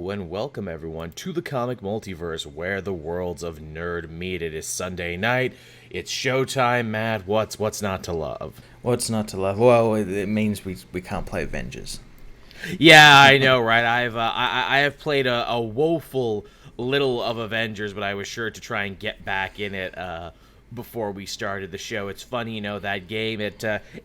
Hello and welcome everyone to the comic multiverse where the worlds of nerd meet. It is Sunday night. It's showtime, Matt. What's not to love? What's not to love? Well, it means we can't play Avengers. Yeah, I know, right? I have played a woeful little of Avengers, but I was sure to try and get back in it before we started the show. It's funny, that game. It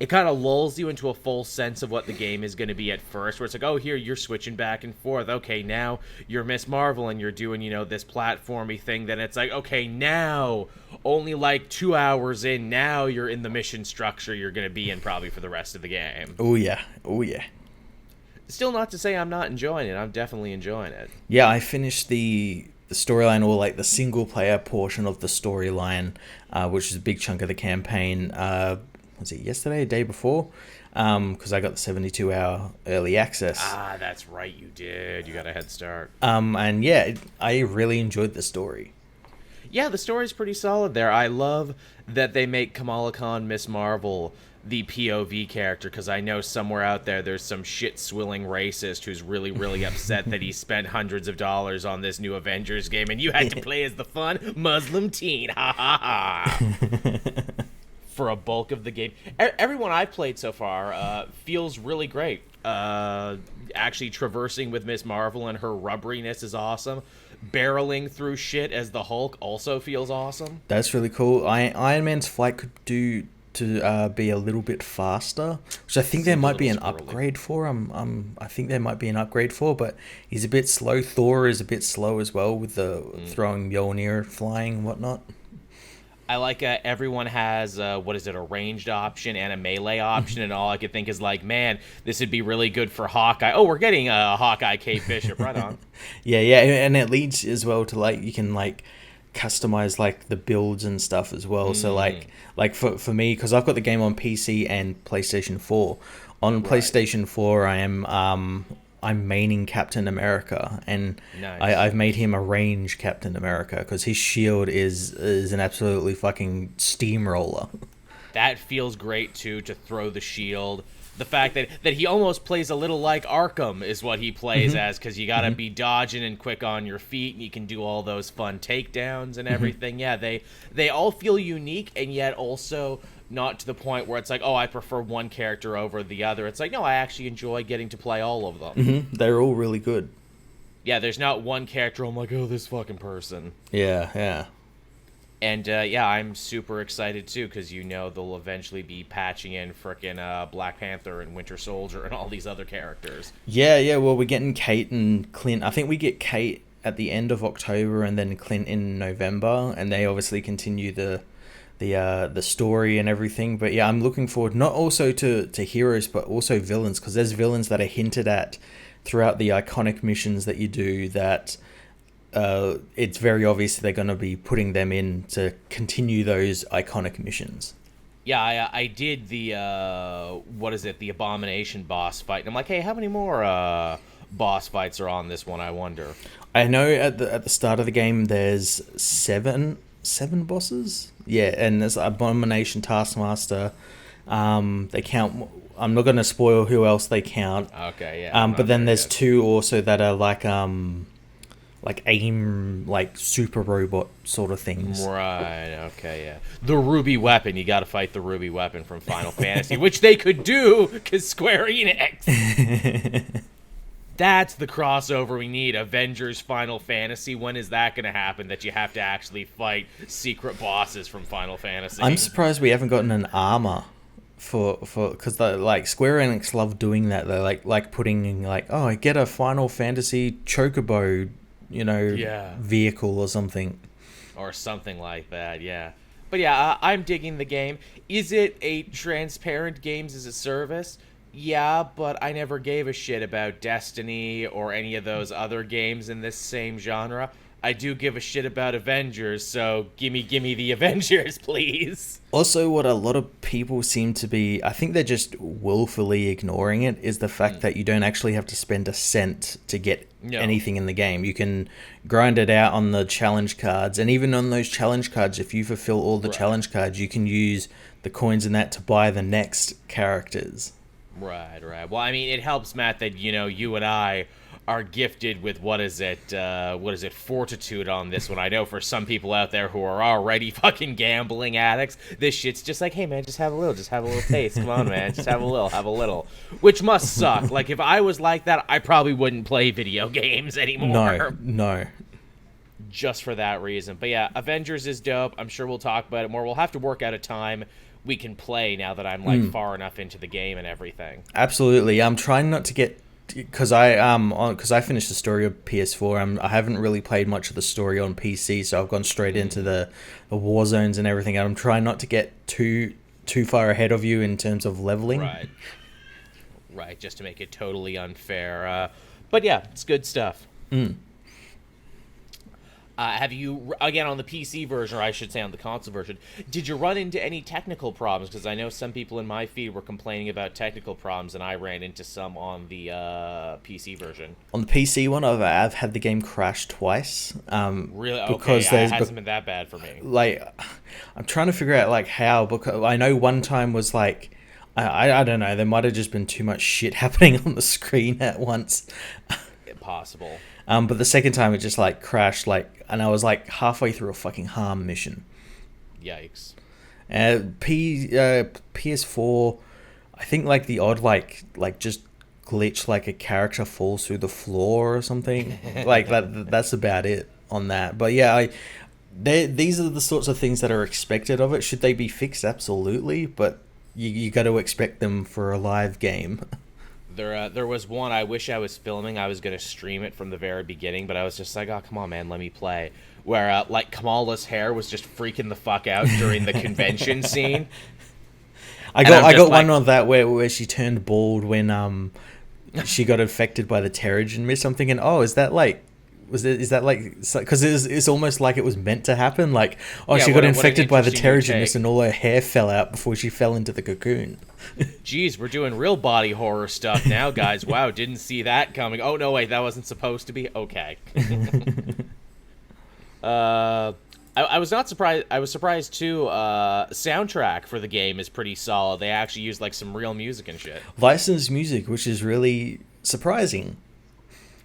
kind of lulls you into a full sense of what the game is going to be at first, where it's like, oh, here you're switching back and forth. Okay, now you're Miss Marvel and you're doing this platformy thing. Then it's like, okay, now only like 2 hours in, now you're in the mission structure you're going to be in probably for the rest of the game. Oh yeah, oh yeah. Still not to say I'm not enjoying it. I'm definitely enjoying it. Yeah, I finished the storyline, or like the single player portion of the storyline, which is a big chunk of the campaign. Was it yesterday, the day before? Because I got the 72-hour early access. Ah, that's right, you did. You got a head start. And yeah, I really enjoyed the story. Yeah, the story's pretty solid there. I love that they make Kamala Khan Miss Marvel the POV character, because I know somewhere out there's some shit-swilling racist who's really, really upset that he spent hundreds of dollars on this new Avengers game and you had to play as the fun Muslim teen. Ha ha ha. For a bulk of the game. Everyone I've played so far feels really great. Actually traversing with Miss Marvel and her rubberiness is awesome. Barreling through shit as the Hulk also feels awesome. That's really cool. Iron Man's flight could do to be a little bit faster, which I think there might be an upgrade for. I think there might be an upgrade for, but he's a bit slow. Thor is a bit slow as well with the throwing Mjolnir, flying, and whatnot. I like everyone has a ranged option and a melee option, and all I could think is like, man, this would be really good for Hawkeye. Oh, we're getting Hawkeye Kate Bishop, right on. yeah, and it leads as well to like you can like customize like the builds and stuff as well. So like for me, because I've got the game on PC and PlayStation 4. On PlayStation 4, I'm maining Captain America, and nice. I've made him a range Captain America because his shield is an absolutely fucking steamroller. That feels great too, to throw the shield. The fact that he almost plays a little like Arkham is what he plays as, because you gotta be dodging and quick on your feet, and you can do all those fun takedowns and everything. Yeah, they all feel unique, and yet also not to the point where it's like, oh, I prefer one character over the other. It's like, no, I actually enjoy getting to play all of them. They're all really good. Yeah, there's not one character I'm like, oh, this fucking person. Yeah. And I'm super excited too, because they'll eventually be patching in frickin' Black Panther and Winter Soldier and all these other characters. Yeah. Well, we're getting Kate and Clint. I think we get Kate at the end of October and then Clint in November, and they obviously continue the story and everything. But yeah, I'm looking forward not also to heroes, but also villains, because there's villains that are hinted at throughout the iconic missions that you do that. It's very obvious they're going to be putting them in to continue those iconic missions. Yeah, I did the the Abomination boss fight, and I'm like, hey, how many more boss fights are on this one? I wonder. I know at the start of the game there's seven bosses. Yeah, and there's Abomination, Taskmaster. They count. I'm not going to spoil who else they count. Okay, yeah. But then there's two also that are like AIM, like super robot sort of things. Right, okay, yeah. The Ruby Weapon, you gotta fight the Ruby Weapon from Final Fantasy, which they could do, because Square Enix. That's the crossover we need. Avengers, Final Fantasy. When is that gonna happen, that you have to actually fight secret bosses from Final Fantasy? I'm surprised we haven't gotten an armor for because like Square Enix love doing that. They're like putting like, oh, get a Final Fantasy chocobo, vehicle or something. Or something like that, yeah. But yeah, I'm digging the game. Is it a transparent games as a service? Yeah, but I never gave a shit about Destiny or any of those other games in this same genre. I do give a shit about Avengers, so gimme the Avengers, please. Also, what a lot of people seem to be, I think they're just willfully ignoring it, is the fact that you don't actually have to spend a cent to get anything in the game. You can grind it out on the challenge cards, and even on those challenge cards, if you fulfill all the challenge cards, you can use the coins in that to buy the next characters. Right. Well, I mean, it helps, Matt, that, you and I are gifted with what is it, fortitude on this one. I know for some people out there who are already fucking gambling addicts, this shit's just like, hey man, just have a little taste. Come on, man, just have a little. Which must suck. Like, if I was like that, I probably wouldn't play video games anymore. No. Just for that reason. But yeah, Avengers is dope. I'm sure we'll talk about it more. We'll have to work out a time we can play now that I'm like far enough into the game and everything. Absolutely. I'm trying not to get, because I finished the story of PS4. I haven't really played much of the story on PC, so I've gone straight into the war zones and everything. And I'm trying not to get too far ahead of you in terms of leveling. Right, just to make it totally unfair. But yeah, it's good stuff. Have you, again, on the PC version, or I should say on the console version, did you run into any technical problems? Because I know some people in my feed were complaining about technical problems, and I ran into some on the PC version. On the PC one, I've had the game crash twice. Really? Okay, because it hasn't been that bad for me. Like, I'm trying to figure out, like, how, because I know one time was, like, I don't know, there might have just been too much shit happening on the screen at once. Possible. But the second time it just like crashed, like, and I was like halfway through a fucking harm mission. Yikes. PS4, I think like the odd like just glitch, like a character falls through the floor or something. Like that's about it on that. But yeah, these are the sorts of things that are expected of it. Should they be fixed? Absolutely, but you got to expect them for a live game. There was one I wish I was filming. I was going to stream it from the very beginning, but I was just like, oh, come on, man, let me play. Where, like, Kamala's hair was just freaking the fuck out during the convention scene. I got one on that where she turned bald when she got infected by the Terrigen mist. I'm thinking, oh, is that like... Is that like, because it's almost like it was meant to happen, like, oh, yeah, she got infected by the Terrigen mist and all her hair fell out before she fell into the cocoon. Jeez, we're doing real body horror stuff now, guys. Wow, didn't see that coming. Oh no, wait, that wasn't supposed to be. Okay. I was not surprised. I was surprised too. Soundtrack for the game is pretty solid. They actually used like some real music and shit. Licensed music, which is really surprising.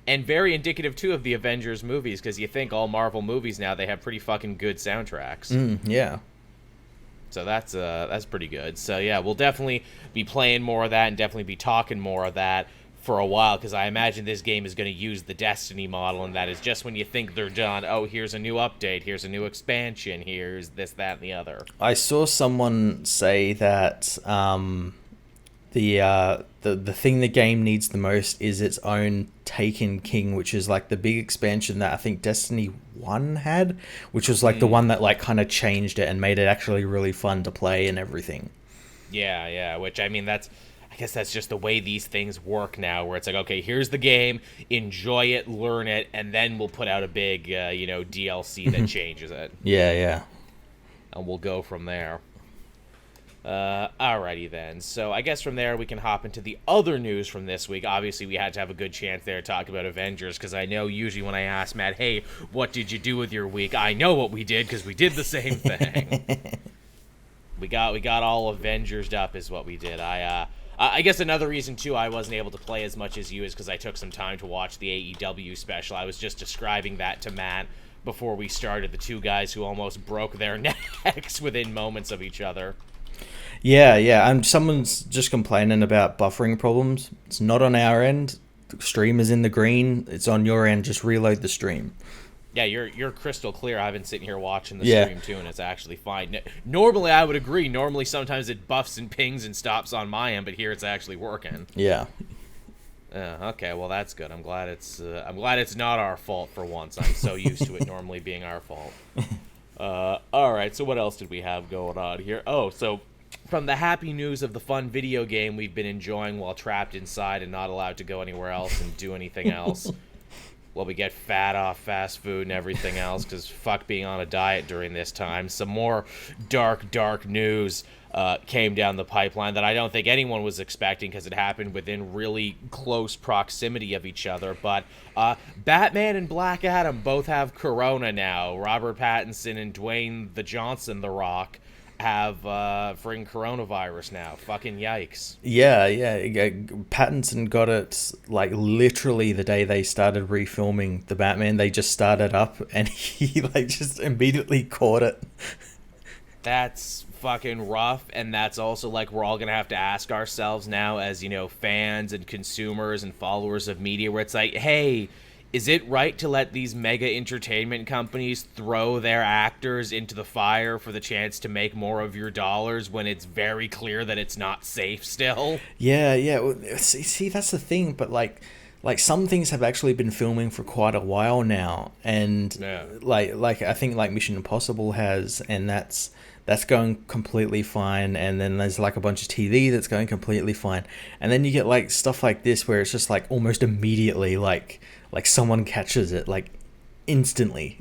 And very indicative, too, of the Avengers movies, because you think all Marvel movies now, they have pretty fucking good soundtracks. Yeah. So that's pretty good. So, yeah, we'll definitely be playing more of that and definitely be talking more of that for a while, because I imagine this game is going to use the Destiny model, and that is just when you think they're done, oh, here's a new update, here's a new expansion, here's this, that, and the other. I saw someone say that... The thing the game needs the most is its own Taken King, which is like the big expansion that I think Destiny 1 had, which was like the one that like kind of changed it and made it actually really fun to play and everything. Yeah, which I mean I guess that's just the way these things work now, where it's like, okay, here's the game, enjoy it, learn it, and then we'll put out a big DLC that changes it. Yeah. And we'll go from there. Alrighty then. So I guess from there we can hop into the other news from this week. Obviously, we had to have a good chance there to talk about Avengers, because I know usually when I ask Matt, hey, what did you do with your week? I know what we did, because we did the same thing. we got all Avengers up is what we did. I guess another reason, too, I wasn't able to play as much as you is because I took some time to watch the AEW special. I was just describing that to Matt before we started, the two guys who almost broke their necks within moments of each other. Yeah, and someone's just complaining about buffering problems. It's not on our end. The stream is in the green. It's on your end. Just reload the stream. Yeah, you're crystal clear. I've been sitting here watching the stream too, and it's actually fine. Normally, I would agree. Normally, sometimes it buffs and pings and stops on my end, but here it's actually working. Yeah. Okay, well that's good. I'm glad it's not our fault for once. I'm so used to it normally being our fault. All right. So what else did we have going on here? Oh, so. From the happy news of the fun video game we've been enjoying while trapped inside and not allowed to go anywhere else and do anything else, while we get fat off fast food and everything else, because fuck being on a diet during this time, some more dark news came down the pipeline that I don't think anyone was expecting, because it happened within really close proximity of each other. But Batman and Black Adam both have corona now. Robert Pattinson and Dwayne The Johnson The Rock have freaking coronavirus now. Fucking yikes. Yeah, Pattinson got it like literally the day they started refilming the Batman. They just started up and he like just immediately caught it. That's fucking rough, and that's also like we're all gonna have to ask ourselves now as, you know, fans and consumers and followers of media, where it's like, hey, is it right to let these mega entertainment companies throw their actors into the fire for the chance to make more of your dollars when it's very clear that it's not safe still? Yeah. Well, see, that's the thing. But like some things have actually been filming for quite a while now, and Yeah. like I think like Mission Impossible has, and that's going completely fine. And then there's like a bunch of TV that's going completely fine, and then you get like stuff like this where it's just like almost immediately like someone catches it like instantly.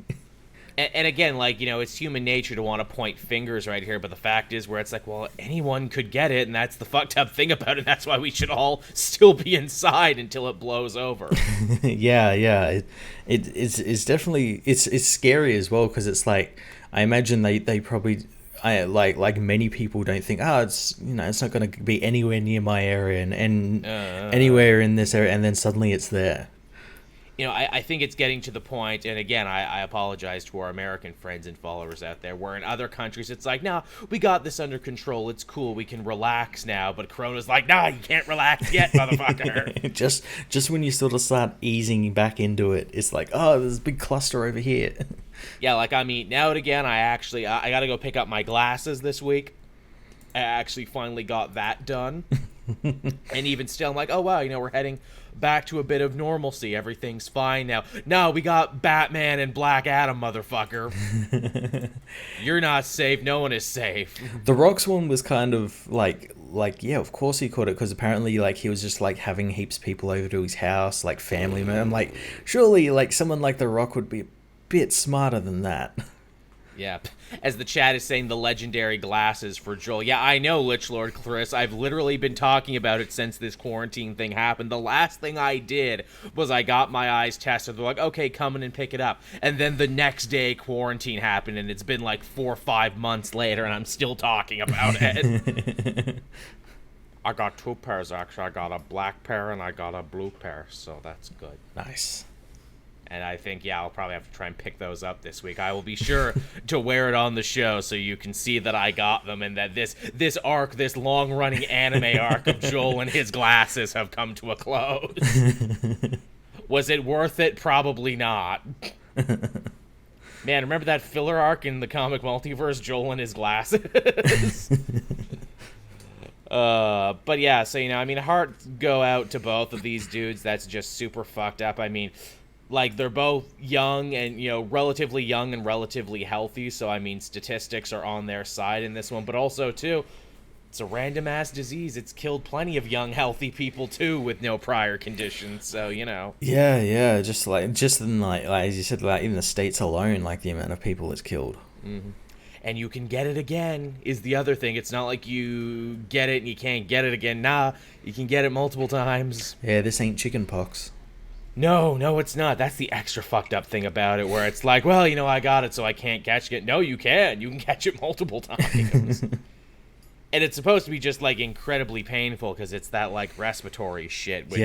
And again, like, you know, it's human nature to want to point fingers right here, but the fact is where it's like, well, anyone could get it, and that's the fucked up thing about it, and that's why we should all still be inside until it blows over. Yeah. It's definitely it's scary as well, because it's like I imagine they probably like many people don't think it's, you know, it's not going to be anywhere near my area and anywhere in this area, and then suddenly it's there. You know, I think it's getting to the point, and again, I apologize to our American friends and followers out there, where in other countries it's like, nah, we got this under control, it's cool, we can relax now, but Corona's like, nah, you can't relax yet, motherfucker. just when you sort of start easing back into it, it's like, oh, there's a big cluster over here. Yeah, like I'm eating out again. I gotta go pick up my glasses this week. I actually finally got that done. And even still, I'm like, oh wow, you know, we're heading back to a bit of normalcy. Everything's fine now. No, we got Batman and Black Adam, motherfucker. You're not safe. No one is safe. The Rock's one was kind of like yeah, of course he caught it, because apparently like he was just like having heaps of people over to his house, like family members. I'm like, surely like someone like The Rock would be a bit smarter than that. Yeah, as the chat is saying, the legendary glasses for Joel. Yeah, I know, Lich Lord Chris. I've literally been talking about it since this quarantine thing happened. The last thing I did was I got my eyes tested. They're like, okay, come in and pick it up. And then the next day, quarantine happened, and it's been like 4 or 5 months later, and I'm still talking about it. I got 2 pairs, actually. I got a black pair, and I got a blue pair, so that's good. Nice. And I think, yeah, I'll probably have to try and pick those up this week. I will be sure to wear it on the show so you can see that I got them, and that this arc, this long-running anime arc of Joel and his glasses have come to a close. Was it worth it? Probably not. Man, remember that filler arc in the comic Multiverse, Joel and his glasses? But yeah, so, you know, I mean, hearts go out to both of these dudes. That's just super fucked up. I mean, like, they're both young and, you know, relatively young and relatively healthy, so, I mean, statistics are on their side in this one, but also, too, it's a random-ass disease. It's killed plenty of young, healthy people, too, with no prior conditions, so, you know. Yeah, just in, like as you said, like, in the States alone, like, the amount of people it's killed. Mm-hmm. And you can get it again, is the other thing. It's not like you get it and you can't get it again. Nah, you can get it multiple times. Yeah, this ain't chicken pox. No, it's not. That's the extra fucked up thing about it, where it's like, well, you know, I got it, so I can't catch it. No, you can. You can catch it multiple times. And it's supposed to be just, like, incredibly painful, because it's that, like, respiratory shit. Which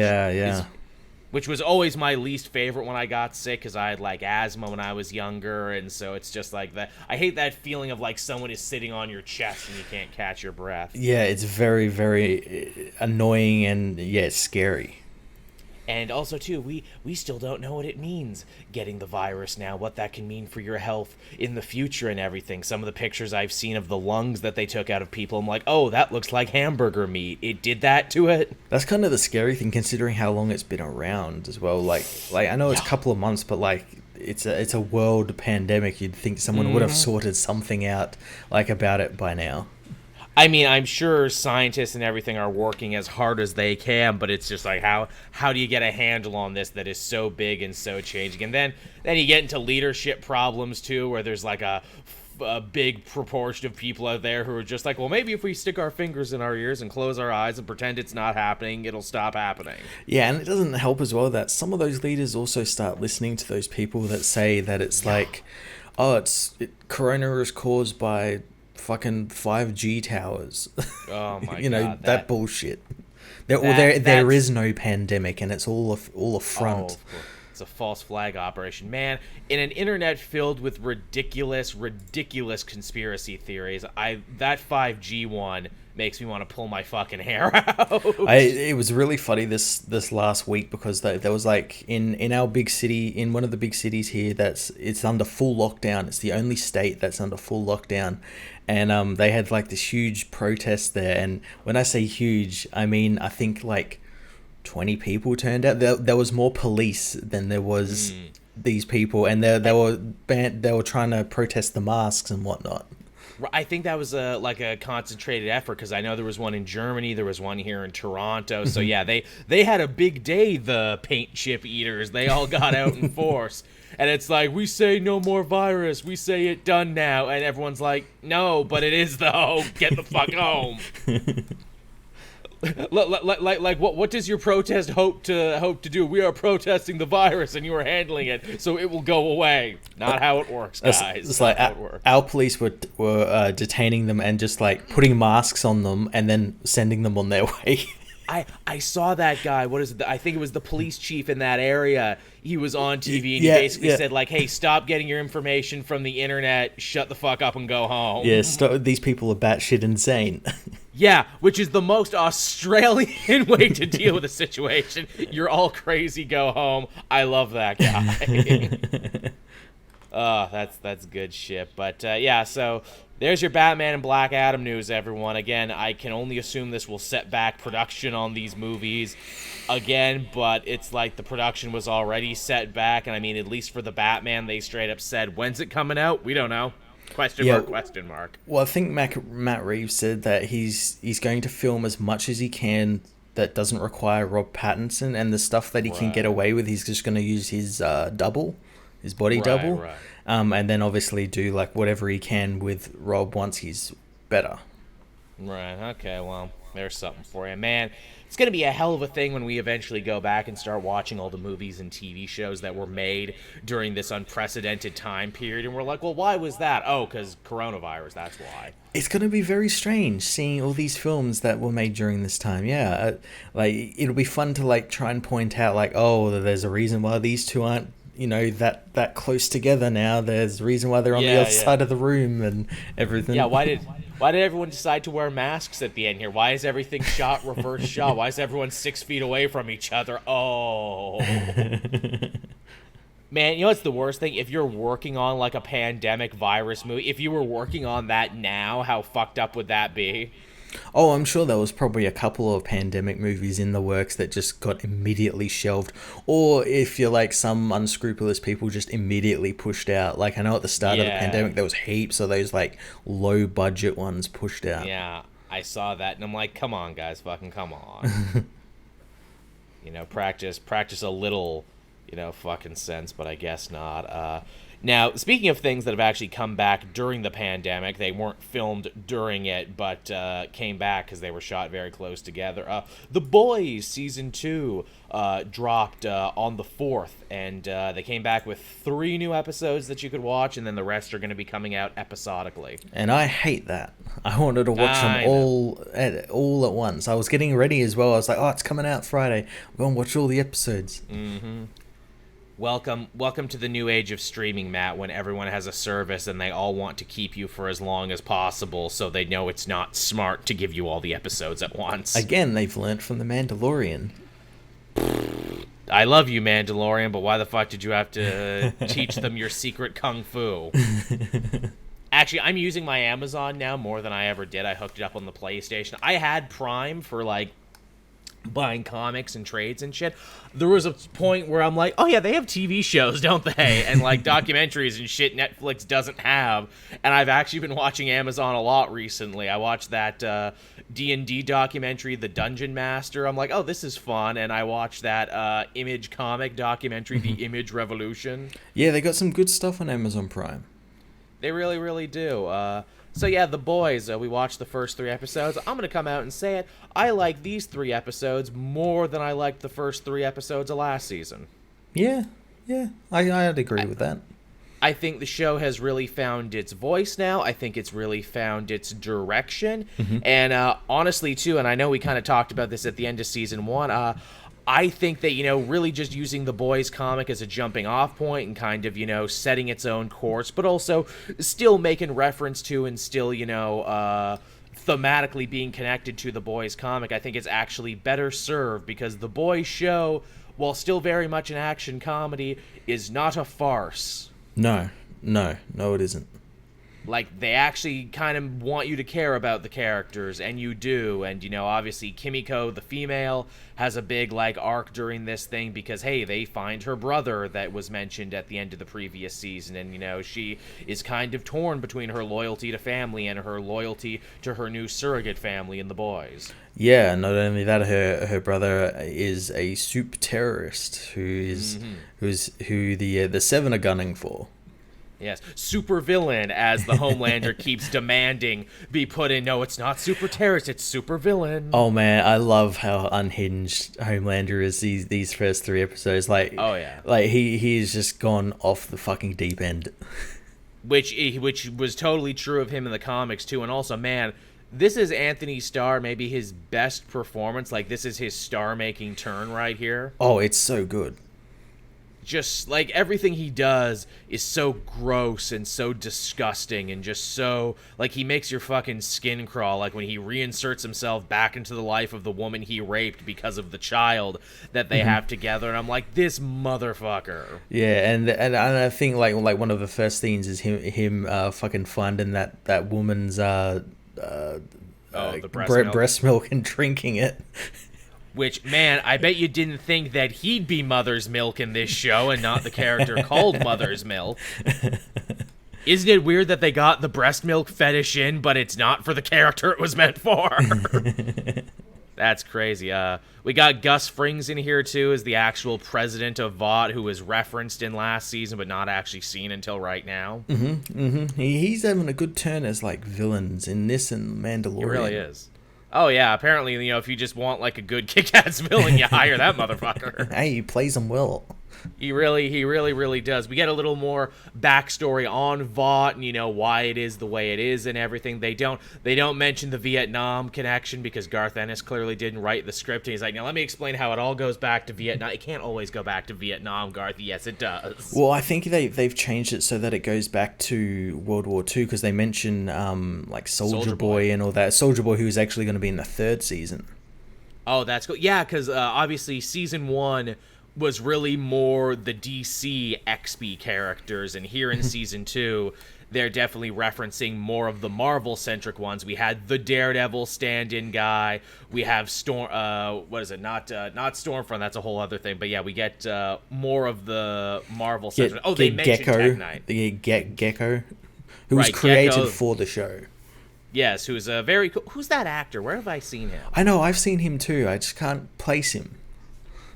which was always my least favorite when I got sick, because I had, like, asthma when I was younger, and so it's just like that. I hate that feeling of, like, someone is sitting on your chest and you can't catch your breath. Yeah, it's very, very annoying, and, yeah, it's scary. And also, too, we still don't know what it means, getting the virus now, what that can mean for your health in the future and everything. Some of the pictures I've seen of the lungs that they took out of people, I'm like, oh, that looks like hamburger meat. It did that to it? That's kind of the scary thing, considering how long it's been around as well. Like I know it's a couple of months, but, like, it's a world pandemic. You'd think someone would have sorted something out, like, about it by now. I mean, I'm sure scientists and everything are working as hard as they can, but it's just like, how do you get a handle on this that is so big and so changing? And then you get into leadership problems, too, where there's like a big proportion of people out there who are just like, well, maybe if we stick our fingers in our ears and close our eyes and pretend it's not happening, it'll stop happening. Yeah, and it doesn't help as well that some of those leaders also start listening to those people that say that it's like, oh, Corona is caused by fucking 5G towers. Oh my You know, god, that bullshit. There is no pandemic, and it's all a front. Oh, it's a false flag operation, man. In an internet filled with ridiculous conspiracy theories, that 5G one makes me want to pull my fucking hair out. It was really funny this last week because there was like in our big city, in one of the big cities here, it's under full lockdown. It's the only state that's under full lockdown, and they had like this huge protest there. And when I say huge, I mean I think like 20 people turned out. There was more police than there was these people, and they were trying to protest the masks and whatnot. I think that was like a concentrated effort, because I know there was one in Germany, there was one here in Toronto. So yeah, they had a big day, the paint chip eaters. They all got out in force. And it's like, we say no more virus, we say it done now. And everyone's like, no, but it is though. Get the fuck home. Like what does your protest hope to do? We are protesting the virus, and you are handling it, so it will go away. Not how it works, guys. It's like our police were detaining them and just like putting masks on them and then sending them on their way. I saw that guy. What is it? I think it was the police chief in that area. He was on TV and he basically said like, "Hey, stop getting your information from the internet. Shut the fuck up and go home." Yeah, these people are batshit insane. Yeah, which is the most Australian way to deal with a situation. You're all crazy, go home. I love that guy. Oh, that's good shit. But yeah, so there's your Batman and Black Adam news, everyone. Again, I can only assume this will set back production on these movies again, but it's like the production was already set back, and I mean, at least for the Batman, they straight up said, when's it coming out? We don't know. Question mark. Well, I think Matt Reeves said that he's going to film as much as he can that doesn't require Rob Pattinson, and the stuff that he can get away with, he's just going to use his body double. Right. And then obviously do like whatever he can with Rob once he's better. Right, okay, well, there's something for you. Man, it's going to be a hell of a thing when we eventually go back and start watching all the movies and TV shows that were made during this unprecedented time period. And we're like, well, why was that? Oh, because coronavirus, that's why. It's going to be very strange seeing all these films that were made during this time. Yeah, like it'll be fun to like try and point out like, oh, there's a reason why these two aren't, you know, that close together now. There's a reason why they're on the other side of the room and everything. Yeah, why did everyone decide to wear masks at the end here? Why is everything shot reverse shot? Why is everyone 6 feet away from each other? Oh. Man, you know what's the worst thing? If you're working on like a pandemic virus movie, if you were working on that now, how fucked up would that be? Oh, I'm sure there was probably a couple of pandemic movies in the works that just got immediately shelved. Or if you're like some unscrupulous people, just immediately pushed out. Like I know at the start of the pandemic, there was heaps of those like low budget ones pushed out. Yeah, I saw that and I'm like, come on guys, fucking come on. You know, practice a little, you know, fucking sense, but I guess not. Now, speaking of things that have actually come back during the pandemic, they weren't filmed during it, but came back because they were shot very close together. The Boys Season 2 dropped on the 4th, and they came back with 3 new episodes that you could watch, and then the rest are going to be coming out episodically. And I hate that. I wanted to watch them all at once. I was getting ready as well. I was like, oh, it's coming out Friday. I'm going to watch all the episodes. Mm-hmm. Welcome to the new age of streaming, Matt, when everyone has a service and they all want to keep you for as long as possible so they know it's not smart to give you all the episodes at once. Again, they've learned from The Mandalorian. I love you, Mandalorian, but why the fuck did you have to teach them your secret kung fu? Actually, I'm using my Amazon now more than I ever did. I hooked it up on the PlayStation. I had Prime for, like, buying comics and trades and shit. There was a point where I'm like, oh yeah, they have TV shows, don't they? And like documentaries and shit Netflix doesn't have. And I've actually been watching Amazon a lot recently. I watched that D&D documentary, The Dungeon Master. I'm like, oh, this is fun. And I watched that Image comic documentary, The Image Revolution. Yeah, they got some good stuff on Amazon Prime. They really, really do. So yeah, The Boys, we watched the first 3 episodes. I'm going to come out and say it. I like these 3 episodes more than I liked the first 3 episodes of last season. Yeah, I'd agree with that. I think the show has really found its voice now. I think it's really found its direction. And honestly, too, and I know we kind of talked about this at the end of season 1, I think that, really just using the Boys comic as a jumping off point and kind of, setting its own course, but also still making reference to and still, thematically being connected to the Boys comic, I think it's actually better served because the Boys show, while still very much an action comedy, is not a farce. No, it isn't. Like, they actually kind of want you to care about the characters, and you do. And, obviously Kimiko, the female, has a big, arc during this thing because, hey, they find her brother that was mentioned at the end of the previous season. And, she is kind of torn between her loyalty to family and her loyalty to her new surrogate family in the Boys. Yeah, not only that, her brother is a soup terrorist who the Seven are gunning for. Yes, super villain, as the Homelander keeps demanding be put in. No, it's not super terrorist, it's super villain. Oh man, I love how unhinged Homelander is these first 3 episodes. Oh yeah, he's just gone off the fucking deep end. Which was totally true of him in the comics too, and also, man, this is Anthony Starr, maybe his best performance. This is his star-making turn right here. Oh, it's so good. Just, everything he does is so gross and so disgusting and just so, he makes your fucking skin crawl. When he reinserts himself back into the life of the woman he raped because of the child that they have together. And I'm like, this motherfucker. Yeah, and I think, one of the first scenes is him fucking finding that woman's, the breast milk and drinking it. Which, man, I bet you didn't think that he'd be Mother's Milk in this show and not the character called Mother's Milk. Isn't it weird that they got the breast milk fetish in, but it's not for the character it was meant for? That's crazy. We got Gus Frings in here, too, as the actual president of Vought, who was referenced in last season, but not actually seen until right now. He's having a good turn as, villains in this and Mandalorian. He really is. Oh, yeah, apparently, if you just want, a good kick-ass villain, you hire that motherfucker. Hey, he plays them well. He really does. We get a little more backstory on Vought and, why it is the way it is and everything. They don't mention the Vietnam connection because Garth Ennis clearly didn't write the script. And he's like, now let me explain how it all goes back to Vietnam. It can't always go back to Vietnam, Garth. Yes, it does. Well, I think they've changed it so that it goes back to World War II because they mention, Soldier Boy and all that. Soldier Boy, who is actually going to be in the 3rd season. Oh, that's cool. Yeah, because obviously season 1 was really more the DC XP characters, and here in season 2, they're definitely referencing more of the Marvel-centric ones. We had the Daredevil stand-in guy. We have Storm. What is it? Not Stormfront. That's a whole other thing. But yeah, we get more of the Marvel-centric. They mentioned Tech Knight. Gecko, who was created for the show. Yes, who's a very cool. Who's that actor? Where have I seen him? I know, I've seen him too. I just can't place him.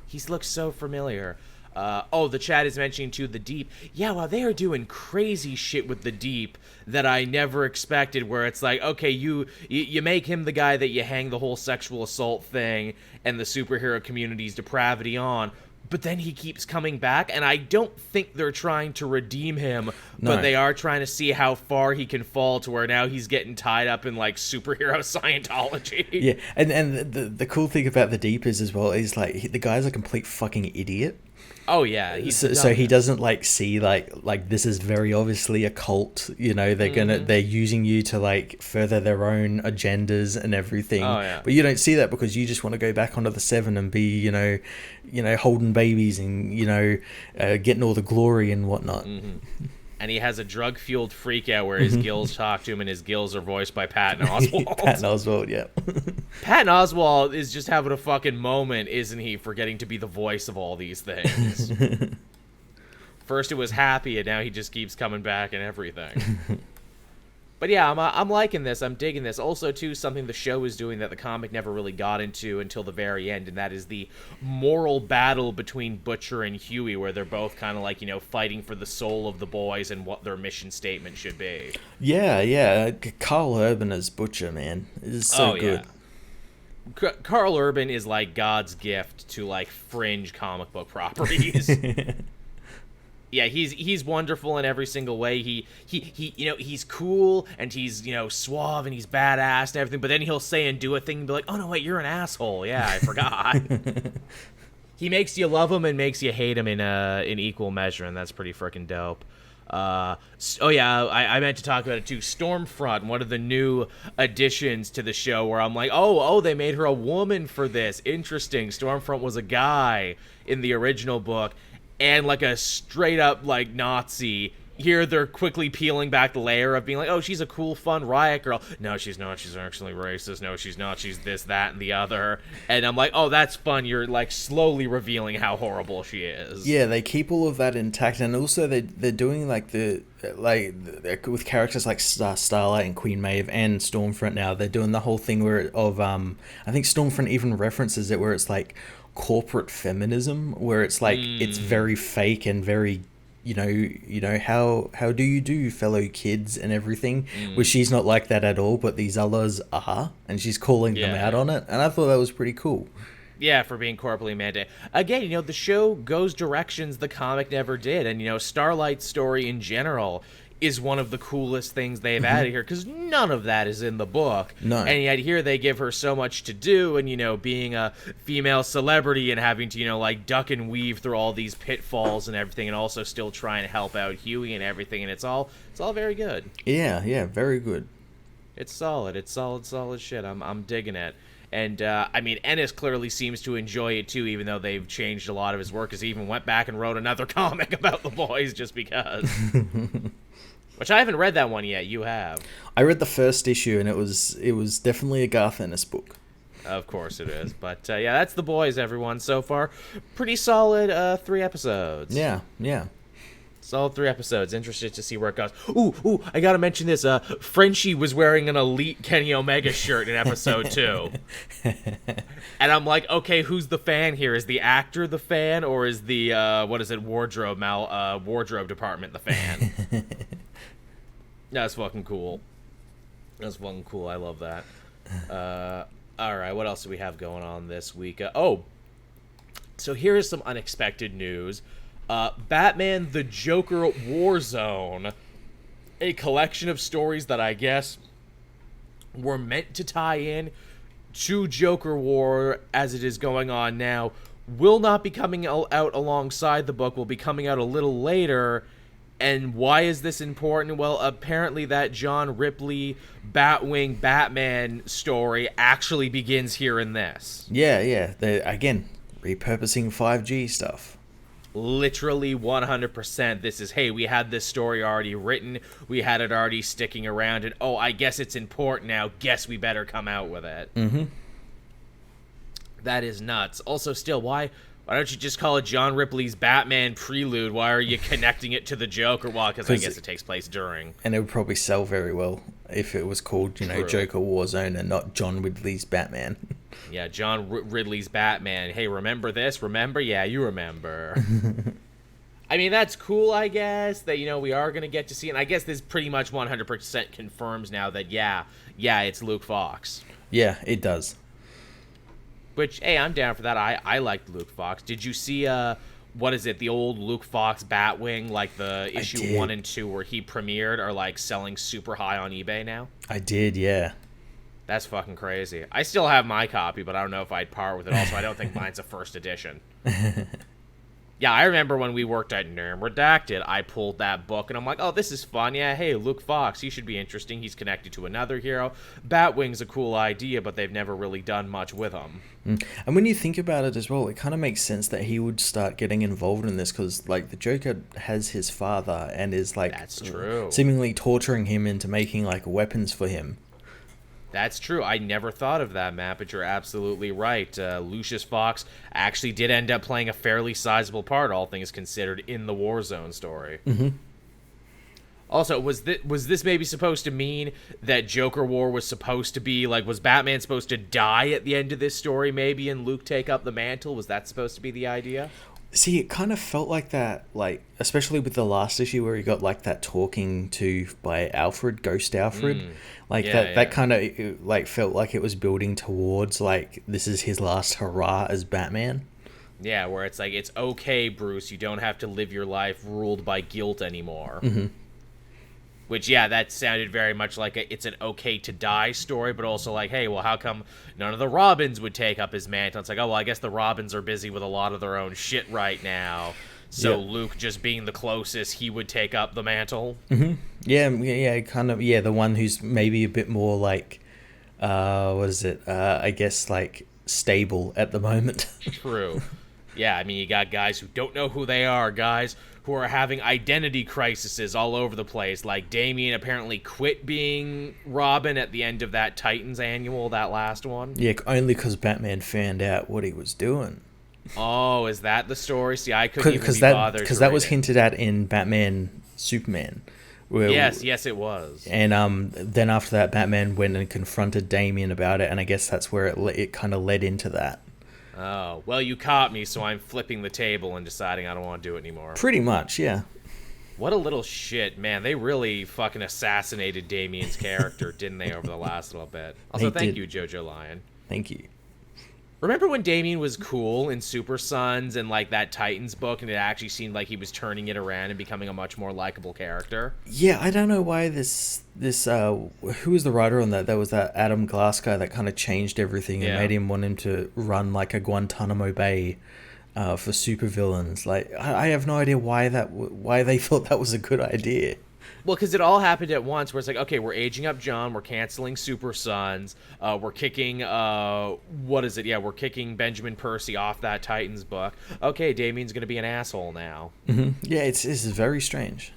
He looks so familiar. The chat is mentioning too the Deep. Yeah, well, they are doing crazy shit with the Deep that I never expected. Where it's like, okay, you make him the guy that you hang the whole sexual assault thing and the superhero community's depravity on, but then he keeps coming back, and I don't think they're trying to redeem him, but they are trying to see how far he can fall to where now he's getting tied up in superhero Scientology. Yeah, and the cool thing about the Deep is as well is the guy's a complete fucking idiot. Oh yeah, so he doesn't see this is very obviously a cult. They're using you to further their own agendas and everything. Oh, yeah. But you don't see that because you just want to go back onto the 7 and be holding babies and getting all the glory and whatnot. Mm-hmm. And he has a drug-fueled freak-out where his gills talk to him, and his gills are voiced by Patton Oswalt. Patton Oswalt, yeah. Patton Oswalt is just having a fucking moment, isn't he, for getting to be the voice of all these things. First it was Happy, and now he just keeps coming back and everything. But yeah, I'm liking this. I'm digging this. Also, too, something the show is doing that the comic never really got into until the very end, and that is the moral battle between Butcher and Huey, where they're both kind of fighting for the soul of the boys and what their mission statement should be. Yeah. Carl Urban as Butcher, man, is so good. Yeah. Carl Urban is like God's gift to fringe comic book properties. Yeah, he's wonderful in every single way. He you know, he's cool and he's, you know, suave and he's badass and everything, but then he'll say and do a thing and be like, "Oh no, wait, you're an asshole." Yeah, I forgot. He makes you love him and makes you hate him in equal measure, and that's pretty freaking dope. Oh yeah, I meant to talk about it too. Stormfront, one of the new additions to the show, where I'm like, oh, they made her a woman for this. Interesting. Stormfront was a guy in the original book, and like a straight up like Nazi. Here they're quickly peeling back the layer of being like, oh, she's a cool, fun riot girl. No, she's not. She's actually racist. No, she's not. She's this, that, and the other. And I'm like, oh, that's fun. You're like slowly revealing how horrible she is. Yeah, they keep all of that intact, and also they're doing like with characters like Starlight and Queen Maeve and Stormfront now. They're doing the whole thing where I think Stormfront even references it, where it's like corporate feminism, where it's like it's very fake and very, you know how do you do, fellow kids and everything, where she's not like that at all, but these others are, and she's calling them out on it, and I thought that was pretty cool. Yeah, for being corporally mandated. Again, you know, the show goes directions the comic never did, and, you know, Starlight's story in general is one of the coolest things they've added here, because none of that is in the book. No. And yet here they give her so much to do, and, you know, being a female celebrity and having to, you know, like, duck and weave through all these pitfalls and everything, and also still try and help out Huey and everything, and it's all very good. Yeah, very good. It's solid. It's solid shit. I'm digging it. And, I mean, Ennis clearly seems to enjoy it, too, even though they've changed a lot of his work, because he even went back and wrote another comic about the boys just because. Which I haven't read that one yet. You have. I read the first issue, and it was definitely a Garth Ennis book. Of course it is. But, yeah, that's The Boys, everyone, so far. Pretty solid 3 episodes. Yeah. Solid 3 episodes. Interested to see where it goes. Ooh, I gotta mention this. Frenchie was wearing an Elite Kenny Omega shirt in episode 2. And I'm like, okay, who's the fan here? Is the actor the fan, or is the, wardrobe department the fan? That's fucking cool. I love that. Alright, what else do we have going on this week? So here's some unexpected news. Batman the Joker Warzone, a collection of stories that I guess were meant to tie in to Joker War as it is going on now, will not be coming out alongside the book, will be coming out a little later. And why is this important? Well, apparently that John Ripley Batwing Batman story actually begins here in this. Yeah. Again, repurposing 5G stuff. Literally 100%. This is, hey, we had this story already written. We had it already sticking around. And, oh, I guess it's important now. Guess we better come out with it. Mm-hmm. That is nuts. Also, still, why don't you just call it John Ripley's Batman Prelude? Why are you connecting it to the Joker? Well, because I guess it takes place during. And it would probably sell very well if it was called, True. Joker Warzone and not John Ridley's Batman. Yeah, John Ridley's Batman. Hey, remember this? Remember? Yeah, you remember. I mean, that's cool, I guess, that, we are going to get to see it. And I guess this pretty much 100% confirms now that, yeah, it's Luke Fox. Yeah, it does. Which, hey, I'm down for that. I liked Luke Fox. Did you see, the old Luke Fox Batwing, like the issue 1 and 2 where he premiered, are, like, selling super high on eBay now? I did, yeah. That's fucking crazy. I still have my copy, but I don't know if I'd part with it. Also, I don't think mine's a first edition. Yeah, I remember when we worked at Nerd Redacted, I pulled that book, and I'm like, oh, this is fun. Yeah, hey, Luke Fox, he should be interesting. He's connected to another hero. Batwing's a cool idea, but they've never really done much with him. And when you think about it as well, it kind of makes sense that he would start getting involved in this, because, like, the Joker has his father and is, like, that's true, seemingly torturing him into making, like, weapons for him. That's true. I never thought of that, Matt, but you're absolutely right. Lucius Fox actually did end up playing a fairly sizable part, all things considered, in the Warzone story. Mm-hmm. Also, was this maybe supposed to mean that Joker War was supposed to be, like, was Batman supposed to die at the end of this story, maybe, and Luke take up the mantle? Was that supposed to be the idea? See, it kind of felt like that, like, especially with the last issue where he got, like, that talking to by Alfred, Ghost Alfred. That kind of, like, felt like it was building towards, like, this is his last hurrah as Batman. Yeah, where it's like, it's okay, Bruce, you don't have to live your life ruled by guilt anymore. Which, yeah, that sounded very much like it's an okay to die story, but also like, hey, well, how come none of the Robins would take up his mantle? It's like, oh, well, I guess the Robins are busy with a lot of their own shit right now. So Yep. Luke, just being the closest, he would take up the mantle. Yeah, kind of. Yeah, the one who's maybe a bit more like, what is it? I guess like stable at the moment. True. Yeah, I mean, you got guys who don't know who they are, guys who are having identity crises all over the place. Like Damian apparently quit being Robin at the end of that Titans annual, that last one. Yeah, only because Batman found out what he was doing. Oh, is that the story? See, I couldn't even Because be that bothered because to that read was it. hinted at in Batman Superman. Where, Yes, it was. And then after that, Batman went and confronted Damian about it, and I guess that's where it kind of led into that. Oh, well, you caught me, so I'm flipping the table and deciding I don't want to do it anymore. Pretty much, yeah. What a little shit, man. They really fucking assassinated Damian's character, didn't they, over the last little bit? Also, They thank did. you, Jojo Lion. Thank you. Remember when Damian was cool in Super Sons and, like, that Titans book, and it actually seemed like he was turning it around and becoming a much more likable character? Yeah, I don't know why this who was the writer on that? That was that Adam Glass guy that kind of changed everything and Yeah. made him want him to run like a Guantanamo Bay for supervillains. Like I have no idea why why they thought that was a good idea. Well, because it all happened at once, where it's like, okay, we're aging up John, we're canceling Super Sons, we're kicking, what is it? Yeah, we're kicking Benjamin Percy off that Titans book. Okay, Damian's going to be an asshole now. Yeah, this is very strange.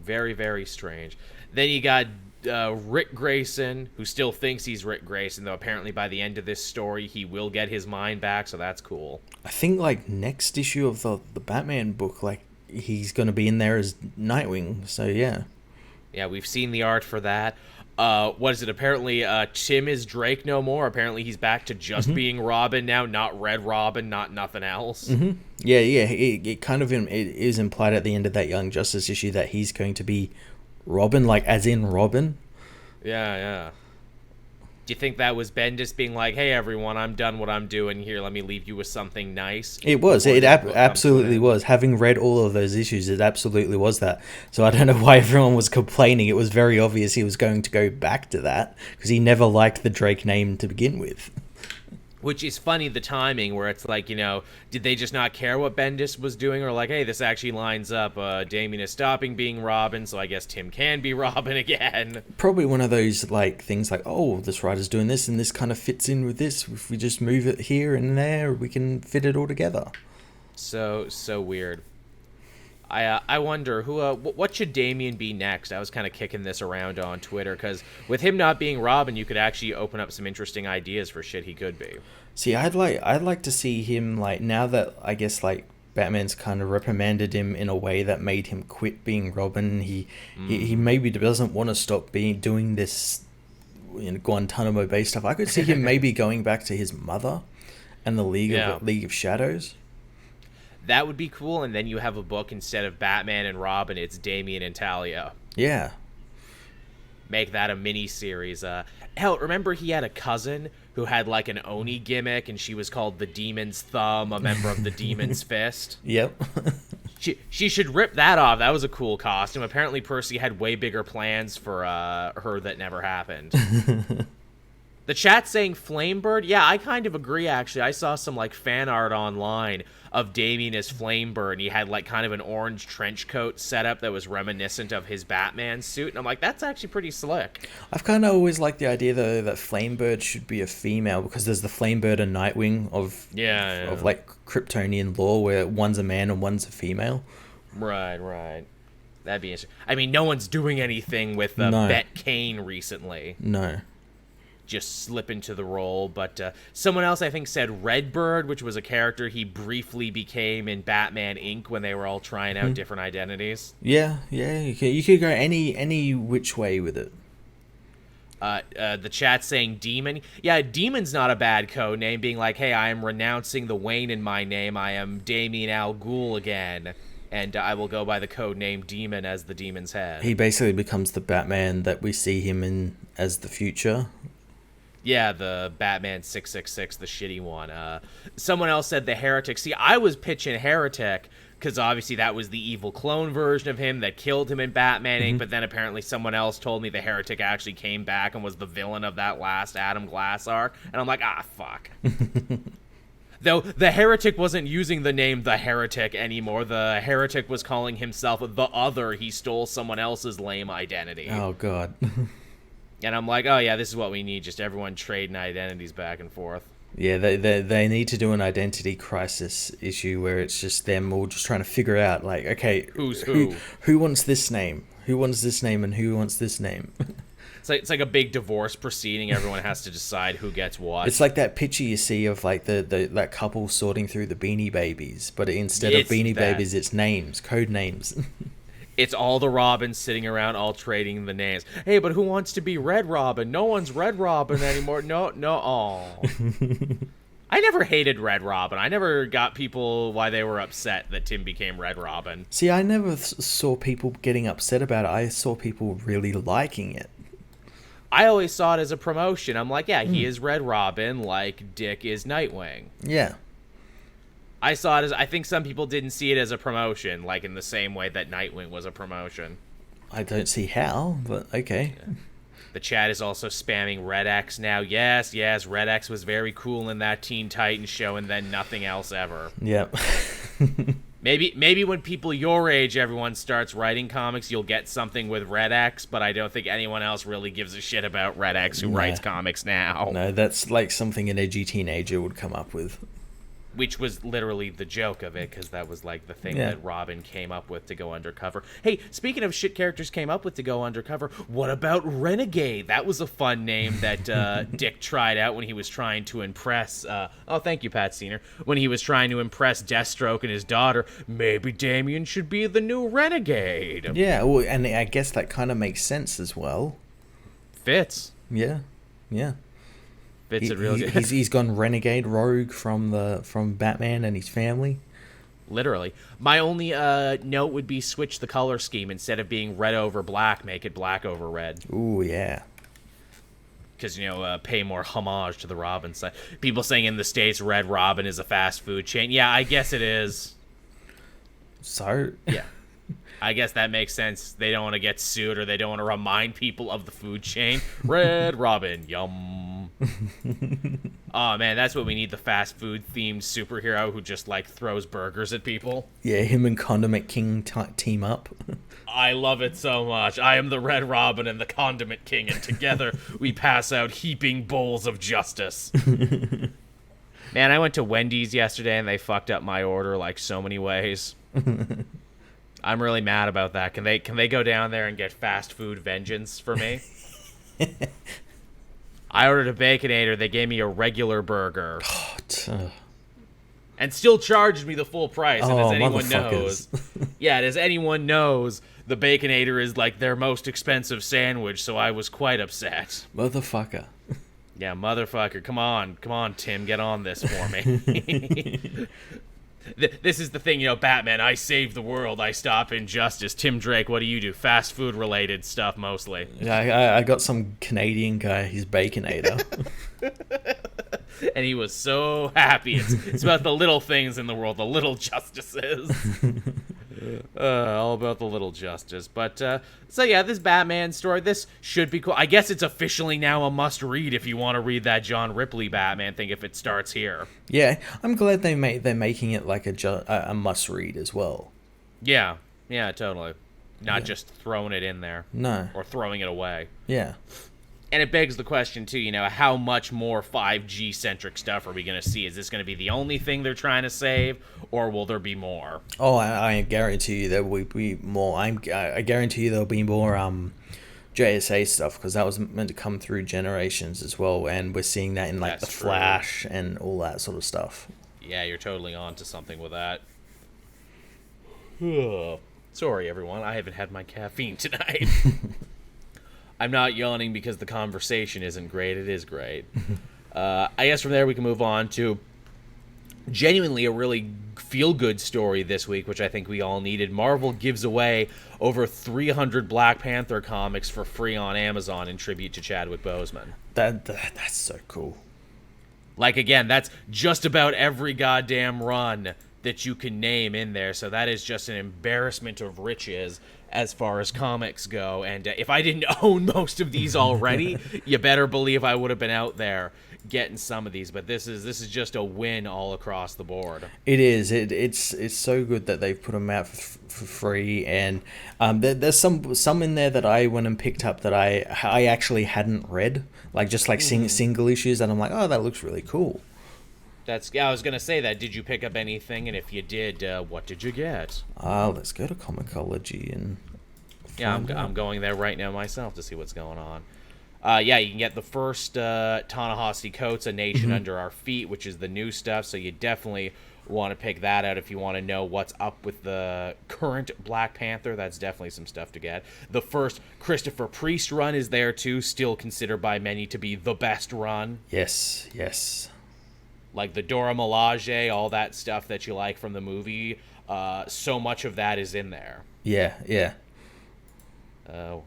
Very, very strange. Then you got Rick Grayson, who still thinks he's Rick Grayson, though apparently by the end of this story, he will get his mind back, so that's cool. I think like next issue of the Batman book, like he's going to be in there as Nightwing. So yeah. Yeah, we've seen the art for that. What is it? Apparently, Tim is Drake no more. Apparently, he's back to just being Robin now, not Red Robin, not nothing else. Yeah. It kind of it is implied at the end of that Young Justice issue that he's going to be Robin, like as in Robin. Yeah. Do you think that was Bendis being like, "Hey, everyone, I'm done what I'm doing here. Let me leave you with something nice"? It was. Before It this book comes to absolutely an end? was. Having read all of those issues, it absolutely was that. So I don't know why everyone was complaining. It was very obvious he was going to go back to that because he never liked the Drake name to begin with. Which is funny, the timing, where it's like, did they just not care what Bendis was doing? Or like, hey, this actually lines up. Damian is stopping being Robin, so I guess Tim can be Robin again. Probably one of those like things like, oh, this writer's doing this and this kind of fits in with this. If we just move it here and there, we can fit it all together. So weird. I wonder what should Damian be next? I was kind of kicking this around on Twitter because with him not being Robin, you could actually open up some interesting ideas for shit he could be. See, I'd like to see him like now that I guess like Batman's kind of reprimanded him in a way that made him quit being Robin. He maybe doesn't want to stop doing this Guantanamo Bay stuff. I could see him maybe going back to his mother and the League of Shadows. That would be cool, and then you have a book instead of Batman and Robin, it's Damian and Talia. Yeah. Make that a mini-series. Hell, remember he had a cousin who had like an Oni gimmick, and she was called the Demon's Thumb, a member of the Demon's Fist? Yep. She should rip that off. That was a cool costume. Apparently Percy had way bigger plans for her that never happened. The chat saying Flamebird? Yeah, I kind of agree, actually. I saw some, like, fan art online of Damian as Flamebird, and he had, like, kind of an orange trench coat setup that was reminiscent of his Batman suit, and I'm like, that's actually pretty slick. I've kind of always liked the idea, though, that Flamebird should be a female, because there's the Flamebird and Nightwing of like, Kryptonian lore, where one's a man and one's a female. Right. That'd be interesting. I mean, no one's doing anything with No. Bet Kane recently. No. Just slip into the role, but someone else I think said Redbird, which was a character he briefly became in Batman Inc. when they were all trying out different identities. Yeah, you could go any which way with it. The chat saying Demon. Yeah, Demon's not a bad code name, being like, hey, I am renouncing the Wayne in my name. I am Damian Al Ghul again, and I will go by the code name Demon as the Demon's head. He basically becomes the Batman that we see him in as the future. Yeah, the Batman 666, the shitty one. Someone else said the Heretic. See, I was pitching Heretic because obviously that was the evil clone version of him that killed him in Batman Inc., but then apparently someone else told me the Heretic actually came back and was the villain of that last Adam Glass arc. And I'm like, fuck. Though the Heretic wasn't using the name the Heretic anymore. The Heretic was calling himself the Other. He stole someone else's lame identity. Oh, God. And I'm like, oh, yeah, this is what we need. Just everyone trading identities back and forth. Yeah, they need to do an identity crisis issue where it's just them all just trying to figure out, like, okay, who's who? Who wants this name? Who wants this name and who wants this name? It's like a big divorce proceeding. Everyone has to decide who gets what. It's like that picture you see of like that couple sorting through the Beanie Babies, but instead of Beanie Babies, it's names, code names. It's all the Robins sitting around, all trading the names. Hey, but who wants to be Red Robin? No one's Red Robin anymore. No. Oh. I never hated Red Robin. I never got people why they were upset that Tim became Red Robin. See, I never saw people getting upset about it. I saw people really liking it. I always saw it as a promotion. I'm like, yeah, he is Red Robin, like Dick is Nightwing. Yeah. I saw it as, I think some people didn't see it as a promotion, like in the same way that Nightwing was a promotion. I don't see how, but okay. Yeah. The chat is also spamming Red X now. Yes, Red X was very cool in that Teen Titans show and then nothing else ever. Yep. Maybe when people your age, everyone starts writing comics, you'll get something with Red X, but I don't think anyone else really gives a shit about Red X who writes comics now. No, that's like something an edgy teenager would come up with. Which was literally the joke of it, because that was like the thing that Robin came up with to go undercover. Hey, speaking of shit characters came up with to go undercover, what about Renegade? That was a fun name that Dick tried out when he was trying to impress... thank you, Pat Senior. When he was trying to impress Deathstroke and his daughter, maybe Damian should be the new Renegade. Yeah, well, and I guess that kind of makes sense as well. Fits. Yeah. He's gone renegade rogue from Batman and his family. Literally. My only note would be switch the color scheme. Instead of being red over black, make it black over red. Ooh, yeah. Because, pay more homage to the Robin side. People saying in the States Red Robin is a fast food chain. Yeah, I guess it is. So? Yeah. I guess that makes sense. They don't want to get sued or they don't want to remind people of the food chain. Red Robin, yum. Oh, man, that's what we need, the fast food-themed superhero who just, throws burgers at people. Yeah, him and Condiment King team up. I love it so much. I am the Red Robin and the Condiment King, and together we pass out heaping bowls of justice. Man, I went to Wendy's yesterday and they fucked up my order so many ways. I'm really mad about that. Can they go down there and get fast food vengeance for me? I ordered a Baconator. They gave me a regular burger. And still charged me the full price. And as anyone knows... as anyone knows, the Baconator is their most expensive sandwich, so I was quite upset. Motherfucker. Yeah, motherfucker. Come on, Tim. Get on this for me. This is the thing, Batman, I save the world, I stop injustice. Tim Drake, what do you do? Fast food related stuff mostly. Yeah, I got some Canadian guy, he's Baconator. And he was so happy. It's about the little things in the world, the little justices. All about the little justice. But, this Batman story, this should be cool. I guess it's officially now a must-read if you want to read that John Ripley Batman thing if it starts here. Yeah, I'm glad they're making it a must-read as well. Yeah, totally. Not just throwing it in there. No. Or throwing it away. Yeah. And it begs the question, too, how much more 5G-centric stuff are we going to see? Is this going to be the only thing they're trying to save, or will there be more? Oh, I guarantee you there will be more. I guarantee you there'll be more JSA stuff, because that was meant to come through Generations as well, and we're seeing that in, The Flash and all that sort of stuff. Yeah, you're totally on to something with that. Sorry, everyone. I haven't had my caffeine tonight. I'm not yawning because the conversation isn't great. It is great. I guess from there we can move on to genuinely a really feel-good story this week, which I think we all needed. Marvel gives away over 300 Black Panther comics for free on Amazon in tribute to Chadwick Boseman. That's so cool. Like, again, that's just about every goddamn run that you can name in there. So that is just an embarrassment of riches as far as comics go. And if I didn't own most of these already, you better believe I would have been out there getting some of these. But this is just a win all across the board. It is. It's so good that they've put them out for free, and there's some in there that I went and picked up that I actually hadn't read, like just like single issues, and I'm like, oh, that looks really cool. I was gonna say that. Did you pick up anything? And if you did, what did you get? Let's go to Comixology and. Yeah, I'm going there right now myself to see what's going on. Yeah, you can get the first Ta-Nehisi Coates, A Nation Under Our Feet, which is the new stuff, so you definitely want to pick that out if you want to know what's up with the current Black Panther. That's definitely some stuff to get. The first Christopher Priest run is there, too, still considered by many to be the best run. Yes. Like the Dora Milaje, all that stuff that you like from the movie, so much of that is in there. Yeah.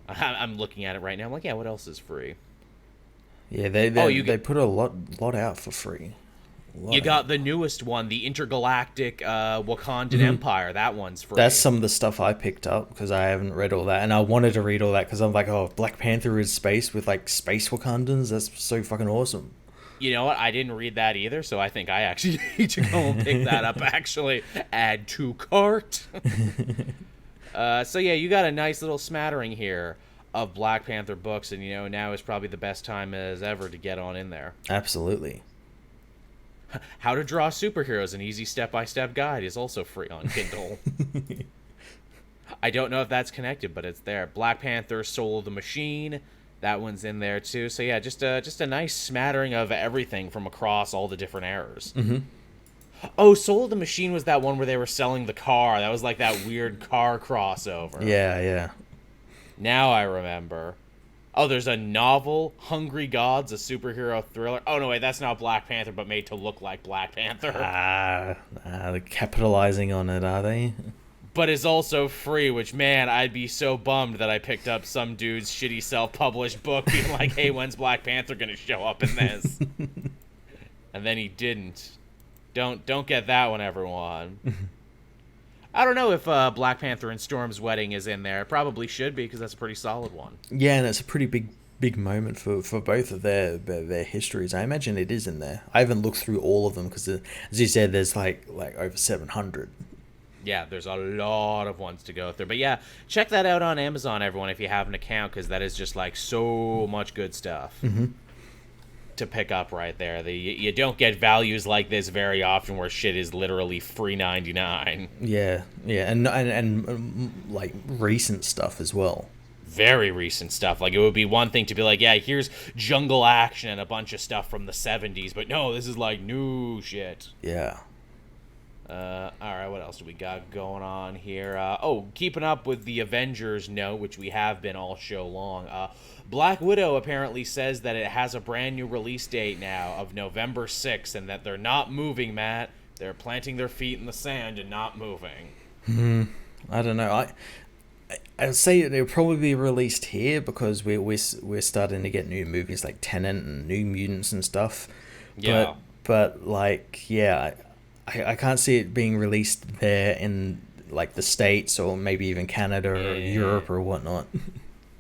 I'm looking at it right now. I'm like, yeah, what else is free? Yeah, they put a lot out for free. You got the newest one, the intergalactic Wakandan Empire. That one's free. That's some of the stuff I picked up because I haven't read all that, and I wanted to read all that because I'm like, oh, Black Panther is space with like space Wakandans. That's so fucking awesome. You know what? I didn't read that either, so I think I actually need to go and pick that up. Actually, add to cart. So yeah, you got a nice little smattering here of Black Panther books, and now is probably the best time as ever to get on in there. Absolutely. How to Draw Superheroes, an easy step-by-step guide, is also free on Kindle. I don't know if that's connected, but it's there. Black Panther, Soul of the Machine, that one's in there too. So yeah, just a nice smattering of everything from across all the different eras. Oh, Soul of the Machine was that one where they were selling the car. That was like that weird car crossover. Yeah. Now I remember. Oh, there's a novel, Hungry Gods, a superhero thriller. Oh, no, wait, that's not Black Panther, but made to look like Black Panther. They're capitalizing on it, are they? But it's also free, which, man, I'd be so bummed that I picked up some dude's shitty self-published book being like, hey, when's Black Panther going to show up in this? And then he didn't. Don't get that one, everyone. I don't know if Black Panther and Storm's Wedding is in there. It probably should be, because that's a pretty solid one. Yeah, and it's a pretty big moment for both of their histories. I imagine it is in there. I haven't looked through all of them, because, as you said, there's like over 700. Yeah, there's a lot of ones to go through. But yeah, check that out on Amazon, everyone, if you have an account, because that is just like so much good stuff. To pick up right there. You don't get values like this very often where shit is literally free 99. Yeah, and like recent stuff as well. Very recent stuff. Like, it would be one thing to be like, yeah, here's Jungle Action and a bunch of stuff from the 70s, but no, this is like new shit. Yeah. Alright, what else do we got going on here? Keeping up with the Avengers note, which we have been all show long. Black Widow apparently says that it has a brand new release date now of November 6th, and that they're not moving, Matt. They're planting their feet in the sand and not moving. I don't know. I'd say it'll probably be released here because we're starting to get new movies like Tenet and New Mutants and stuff. Yeah. But like, yeah, I can't see it being released there in like the States or maybe even Canada or Europe or whatnot.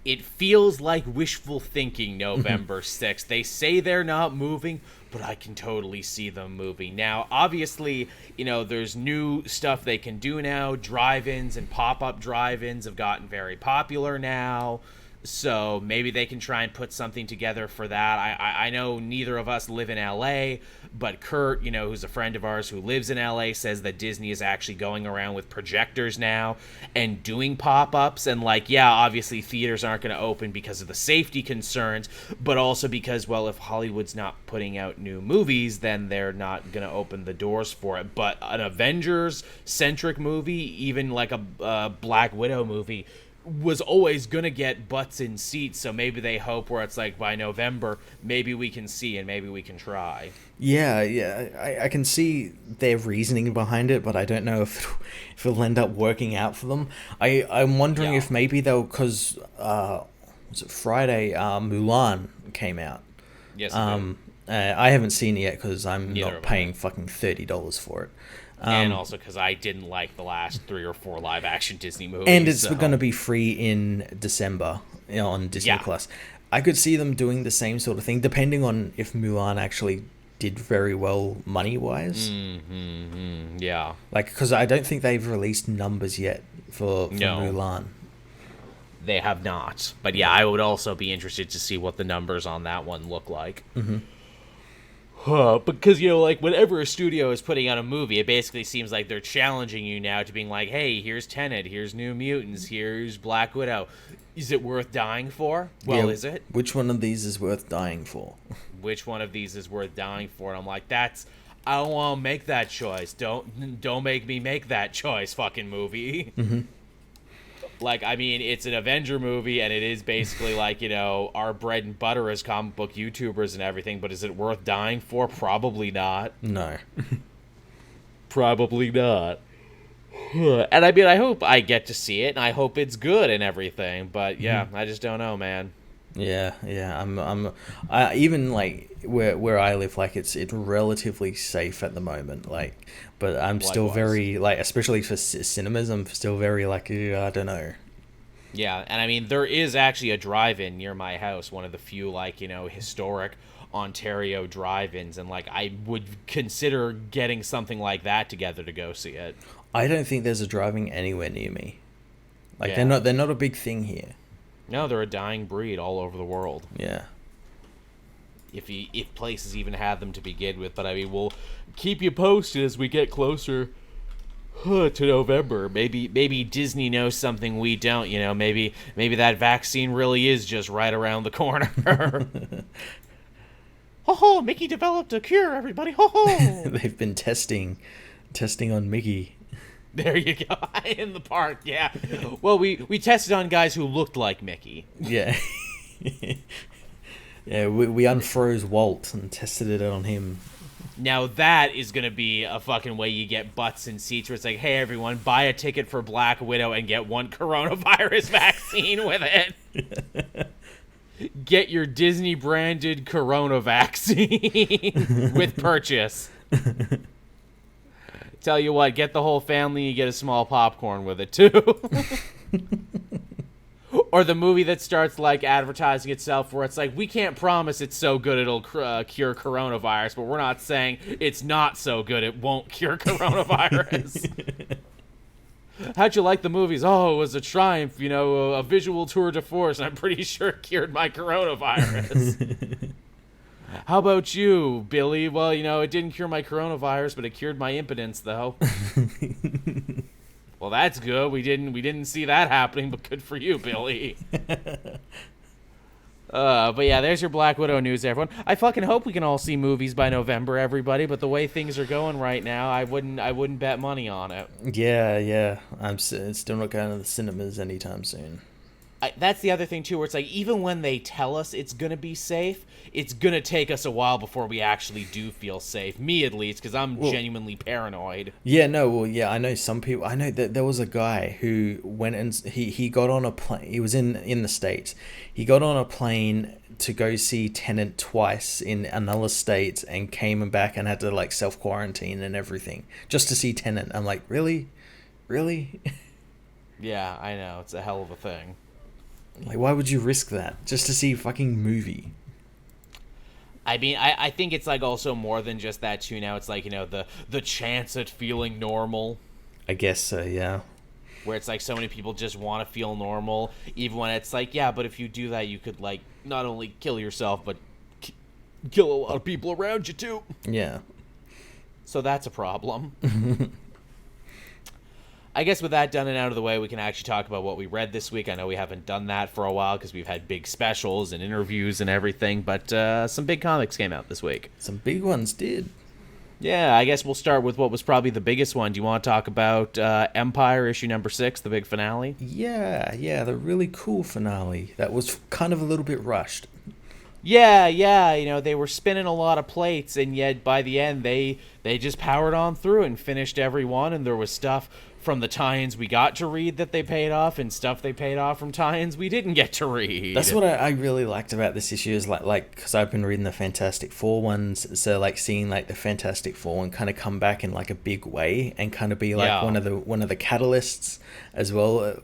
It feels like wishful thinking November 6th. They say they're not moving, but I can totally see them moving. Now, obviously, there's new stuff they can do now. Drive-ins and pop-up drive-ins have gotten very popular now. So maybe they can try and put something together for that. I know neither of us live in LA, but Kurt, who's a friend of ours who lives in LA, says that Disney is actually going around with projectors now and doing pop-ups. And obviously theaters aren't going to open because of the safety concerns, but also because, well, if Hollywood's not putting out new movies, then they're not going to open the doors for it. But an Avengers-centric movie, even like a Black Widow movie, was always gonna get butts in seats, so maybe they hope where it's like by November, maybe we can see and maybe we can try. Yeah, I can see their reasoning behind it, but I don't know if it'll end up working out for them. I'm wondering if maybe they'll, because was it Friday, Mulan came out. Yes, I do. I haven't seen it yet because I'm Neither not have I. paying fucking $30 for it. And also because I didn't like the last 3 or 4 live-action Disney movies. And it's so. going to be free in December, on Disney Yeah. Plus. I could see them doing the same sort of thing, depending on if Mulan actually did very well money-wise. Yeah. Like, because I don't think they've released numbers yet for No. Mulan. They have not. But yeah, I would also be interested to see what the numbers on that one look like. Mm-hmm. Because, like, whenever a studio is putting out a movie, it basically seems like they're challenging you now to being like, hey, here's Tenet, here's New Mutants, here's Black Widow. Is it worth dying for? Well, Yeah, is it? Which one of these is worth dying for? Which one of these is worth dying for? And I'm like, I don't want to make that choice. Don't make me make that choice, fucking movie. Mm-hmm. Like, I mean, it's an Avenger movie, and it is basically like, our bread and butter as comic book YouTubers and everything, but is it worth dying for? Probably not. No. Probably not. And I mean, I hope I get to see it, and I hope it's good and everything, but yeah, I just don't know, man. Yeah. Even like where I live, like it's relatively safe at the moment. Like, but I'm still Likewise. very like, especially for cinemas, I'm still very like, I don't know. Yeah, and I mean, there is actually a drive-in near my house, one of the few, like, historic Ontario drive-ins, and, like, I would consider getting something like that together to go see it. I don't think there's a driving anywhere near me. Like, Yeah. they're not a big thing here. No, they're a dying breed all over the world. Yeah. If places even have them to begin with, but I mean, we'll keep you posted as we get closer to November. Maybe Disney knows something we don't. Maybe that vaccine really is just right around the corner. Ho ho! Mickey developed a cure. Everybody, ho ho! They've been testing on Mickey. There you go. In the park, yeah. Well, we tested on guys who looked like Mickey. Yeah. Yeah, we unfroze Walt and tested it on him. Now that is going to be a fucking way you get butts in seats where it's like, hey, everyone, buy a ticket for Black Widow and get one coronavirus vaccine with it. Get your Disney-branded corona vaccine with purchase. Tell you what, get the whole family, you get a small popcorn with it, too. Or the movie that starts, like, advertising itself where it's like, we can't promise it's so good it'll cure coronavirus, but we're not saying it's not so good it won't cure coronavirus. How'd you like the movies? Oh, it was a triumph, a visual tour de force, and I'm pretty sure it cured my coronavirus. How about you, Billy? Well, it didn't cure my coronavirus, but it cured my impotence, though. Well, that's good. We didn't see that happening, but good for you, Billy. But yeah, there's your Black Widow news, everyone. I fucking hope we can all see movies by November, everybody. But the way things are going right now, I wouldn't bet money on it. Yeah. I'm still not going to the cinemas anytime soon. That's the other thing, too, where it's like, even when they tell us it's going to be safe, it's going to take us a while before we actually do feel safe. Me, at least, because I'm genuinely paranoid. Yeah, no, well, yeah, I know some people. I know that there was a guy who went and he got on a plane. He was in the States. He got on a plane to go see Tenet twice in another state and came back and had to, like, self-quarantine and everything just to see Tenet. I'm like, really? Yeah, I know. It's a hell of a thing. Like, why would you risk that just to see a fucking movie? I mean, I think it's, like, also more than just that, too. Now it's, like, the chance at feeling normal. I guess so, yeah. Where it's, like, so many people just want to feel normal, even when it's, like, yeah, but if you do that, you could, like, not only kill yourself, but kill a lot of people around you, too. Yeah. So that's a problem. I guess with that done and out of the way, we can actually talk about what we read this week. I know we haven't done that for a while because we've had big specials and interviews and everything, but some big comics came out this week. Some big ones did. Yeah, I guess we'll start with what was probably the biggest one. Do you want to talk about Empyre issue number 6, the big finale? Yeah, the really cool finale. That was kind of a little bit rushed. Yeah, they were spinning a lot of plates, and yet by the end, they just powered on through and finished every one, and there was stuff from the tie-ins we got to read that they paid off, and stuff they paid off from tie-ins we didn't get to read. That's what I really liked about this issue is like because I've been reading the Fantastic Four ones, so like seeing like the Fantastic Four and kind of come back in like a big way and kind of be like one of the catalysts as well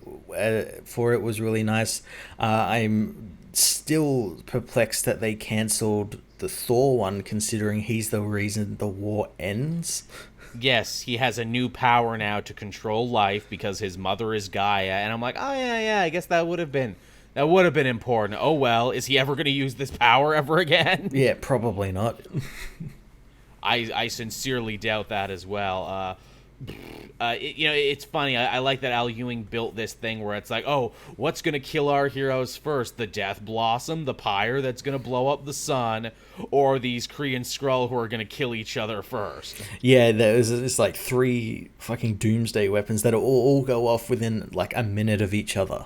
for it was really nice. I'm still perplexed that they cancelled the Thor one, considering he's the reason the war ends. Yes, he has a new power now to control life because his mother is Gaia, and I'm like, oh yeah, I guess that would have been important. Oh well, is he ever going to use this power ever again? Yeah, probably not. I sincerely doubt that as well. It's funny. I like that Al Ewing built this thing where it's like, oh, what's going to kill our heroes first? The Death Blossom, the Pyre that's going to blow up the sun, or these Kree and Skrull who are going to kill each other first? Yeah, it's like 3 fucking doomsday weapons that all go off within like a minute of each other.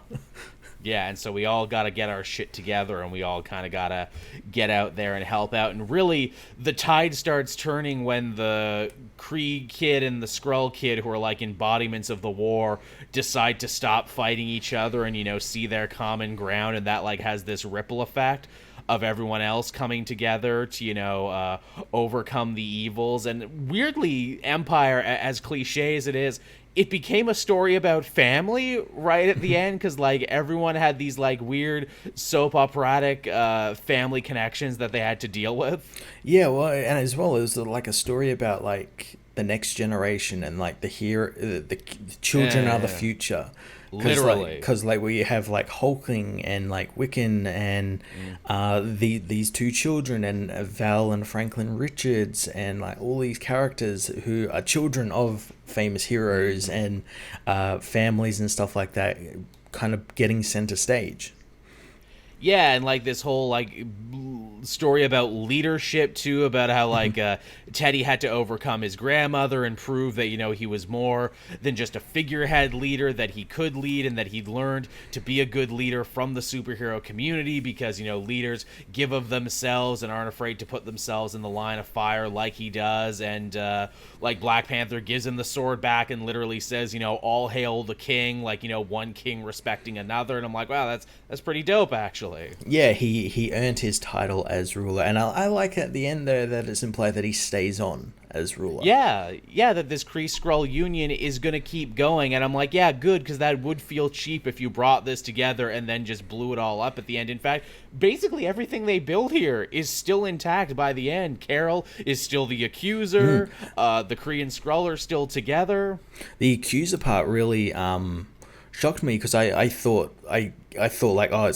Yeah, and so we all got to get our shit together, and we all kind of got to get out there and help out. And really, the tide starts turning when the Kree kid and the Skrull kid, who are like embodiments of the war, decide to stop fighting each other and, see their common ground. And that like has this ripple effect of everyone else coming together to, overcome the evils. And weirdly, Empyre, as cliche as it is, it became a story about family right at the end, because like everyone had these like weird soap operatic family connections that they had to deal with. Yeah, well, and as well, it was like a story about like the next generation and like the children are the future. Literally, because like we have like Hulkling and like Wiccan and these 2 children and Val and Franklin Richards and like all these characters who are children of famous heroes and families and stuff like that, kind of getting center stage. Yeah, and like this whole like story about leadership too, about how like Teddy had to overcome his grandmother and prove that he was more than just a figurehead leader, that he could lead, and that he'd learned to be a good leader from the superhero community because leaders give of themselves and aren't afraid to put themselves in the line of fire like he does. And like Black Panther gives him the sword back and literally says all hail the king, like one king respecting another. And I'm like, wow, that's pretty dope actually. Yeah, he earned his title as ruler, and I like at the end there that it's implied that he stays on as ruler. Yeah, that this Kree-Skrull union is going to keep going, and I'm like, yeah, good, because that would feel cheap if you brought this together and then just blew it all up at the end. In fact, basically everything they build here is still intact by the end. Carol is still the accuser, the Kree and Skrull are still together. The accuser part really shocked me, because I thought like, oh,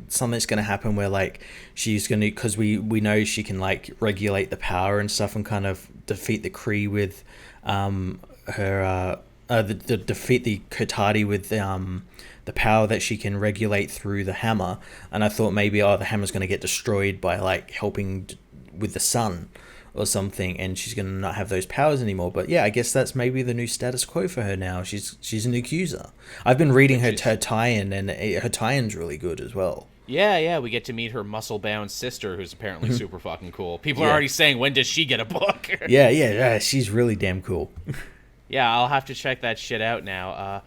something's gonna happen where like she's gonna, because we know she can like regulate the power and stuff and kind of defeat the Kree with her defeat the Kotati with the power that she can regulate through the hammer. And I thought maybe the hammer's gonna get destroyed by like helping with the sun or something, and she's gonna not have those powers anymore. But yeah, I guess that's maybe the new status quo for her now. She's an accuser. I've been reading her tie-in, and her tie-in's really good as well. Yeah, we get to meet her muscle-bound sister, who's apparently super fucking cool. People are already saying, when does she get a book? yeah, she's really damn cool. Yeah, I'll have to check that shit out now.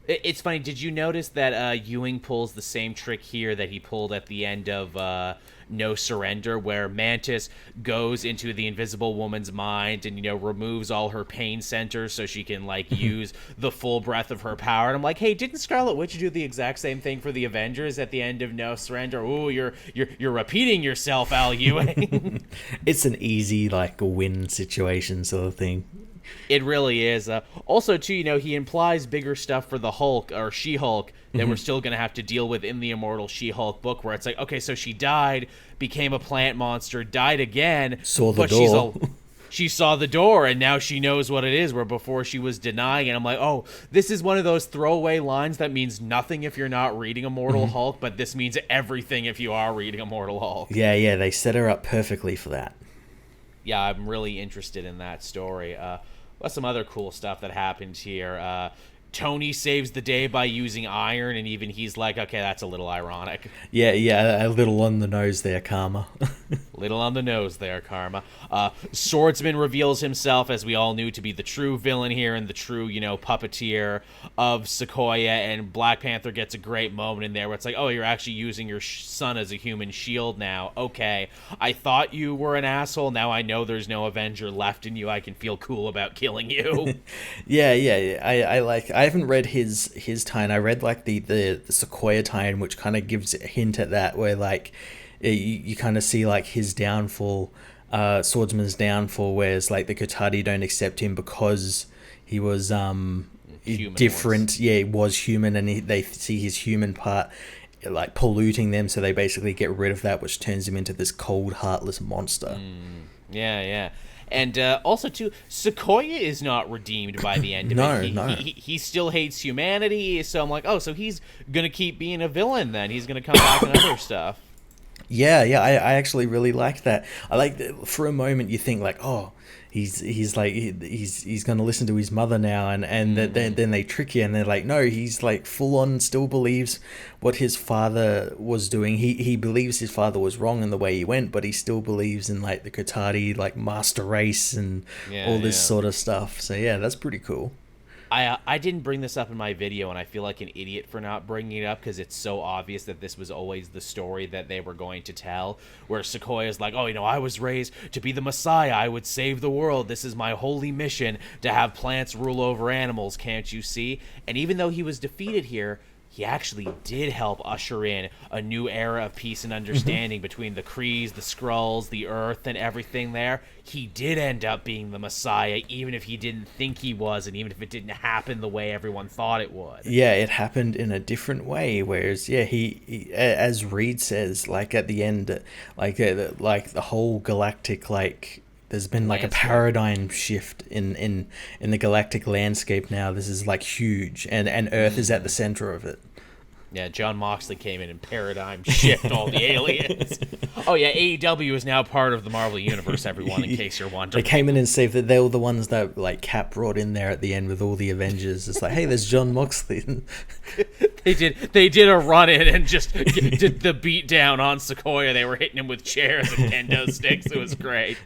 It's funny, did you notice that Ewing pulls the same trick here that he pulled at the end of No Surrender, where Mantis goes into the Invisible Woman's mind and, removes all her pain centers so she can, like, use the full breadth of her power. And I'm like, hey, didn't Scarlet Witch do the exact same thing for the Avengers at the end of No Surrender? Ooh, you're repeating yourself, Al Ewing. It's an easy, like, win situation sort of thing. It really is. Also, too, he implies bigger stuff for the Hulk, or She-Hulk, that we're still going to have to deal with in the Immortal She-Hulk book, where it's like, okay, so she died, became a plant monster, died again, saw the door. She saw the door, and now she knows what it is, where before she was denying it. I'm like, oh, this is one of those throwaway lines that means nothing if you're not reading Immortal Hulk, but this means everything if you are reading Immortal Hulk. Yeah, they set her up perfectly for that. Yeah, I'm really interested in that story. What's some other cool stuff that happened here? Tony saves the day by using iron, and even he's like, okay, that's a little ironic. Yeah, a little on the nose there, Karma. Little on the nose there, Karma. Swordsman reveals himself, as we all knew, to be the true villain here and the true, puppeteer of Sequoia, and Black Panther gets a great moment in there where it's like, oh, you're actually using your son as a human shield now. Okay, I thought you were an asshole. Now I know there's no Avenger left in you. I can feel cool about killing you. Yeah. I haven't read his tie-in. I read like the Sequoia tie-in, which kind of gives a hint at that, where like you kind of see like his downfall, Swordsman's downfall, whereas like the Kotati don't accept him because he was different. Yeah, he was human, and they see his human part like polluting them, so they basically get rid of that, which turns him into this cold, heartless monster. Yeah. And also, too, Sequoia is not redeemed by the end of it. No. He still hates humanity, so I'm like, oh, so he's going to keep being a villain then. He's going to come back and other stuff. Yeah, I actually really like that. I like for a moment you think like, oh, he's going to listen to his mother now, and then they trick you, and they're like, no, he's like full on still believes what his father was doing. He believes his father was wrong in the way he went, but he still believes in like the Kotati like master race and all this sort of stuff. So yeah, that's pretty cool. I didn't bring this up in my video, and I feel like an idiot for not bringing it up because it's so obvious that this was always the story that they were going to tell, where Sequoia's like, oh, I was raised to be the Messiah. I would save the world. This is my holy mission, to have plants rule over animals, can't you see? And even though he was defeated here, he actually did help usher in a new era of peace and understanding between the Krees, the Skrulls, the Earth, and everything there. He did end up being the Messiah, even if he didn't think he was, and even if it didn't happen the way everyone thought it would. Yeah, it happened in a different way, whereas, yeah, he as Reed says, like, at the end, like the whole galactic, like, there's been like a paradigm shift in the galactic landscape now. This is like huge, and Earth is at the center of it. Yeah, John Moxley came in and paradigm shift all the aliens. Oh yeah, AEW is now part of the Marvel Universe, everyone, in case you're wondering. They came in and saved that. They were the ones that like Cap brought in there at the end with all the Avengers. It's like, hey, there's John Moxley. They did a run in and just did the beat down on Sequoia. They were hitting him with chairs and kendo sticks. It was great.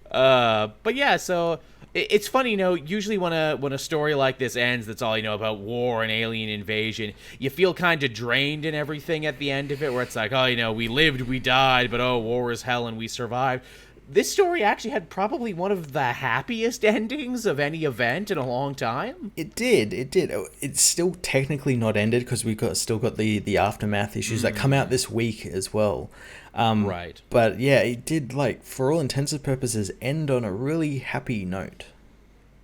But yeah, so it's funny, usually when a story like this ends, that's all about war and alien invasion, you feel kind of drained and everything at the end of it, where it's like, oh, we lived, we died, but oh, war is hell and we survived. This story actually had probably one of the happiest endings of any event in a long time. It did. It's still technically not ended because we still got the aftermath issues that come out this week as well. Right. But yeah, it did, like, for all intents and purposes, end on a really happy note.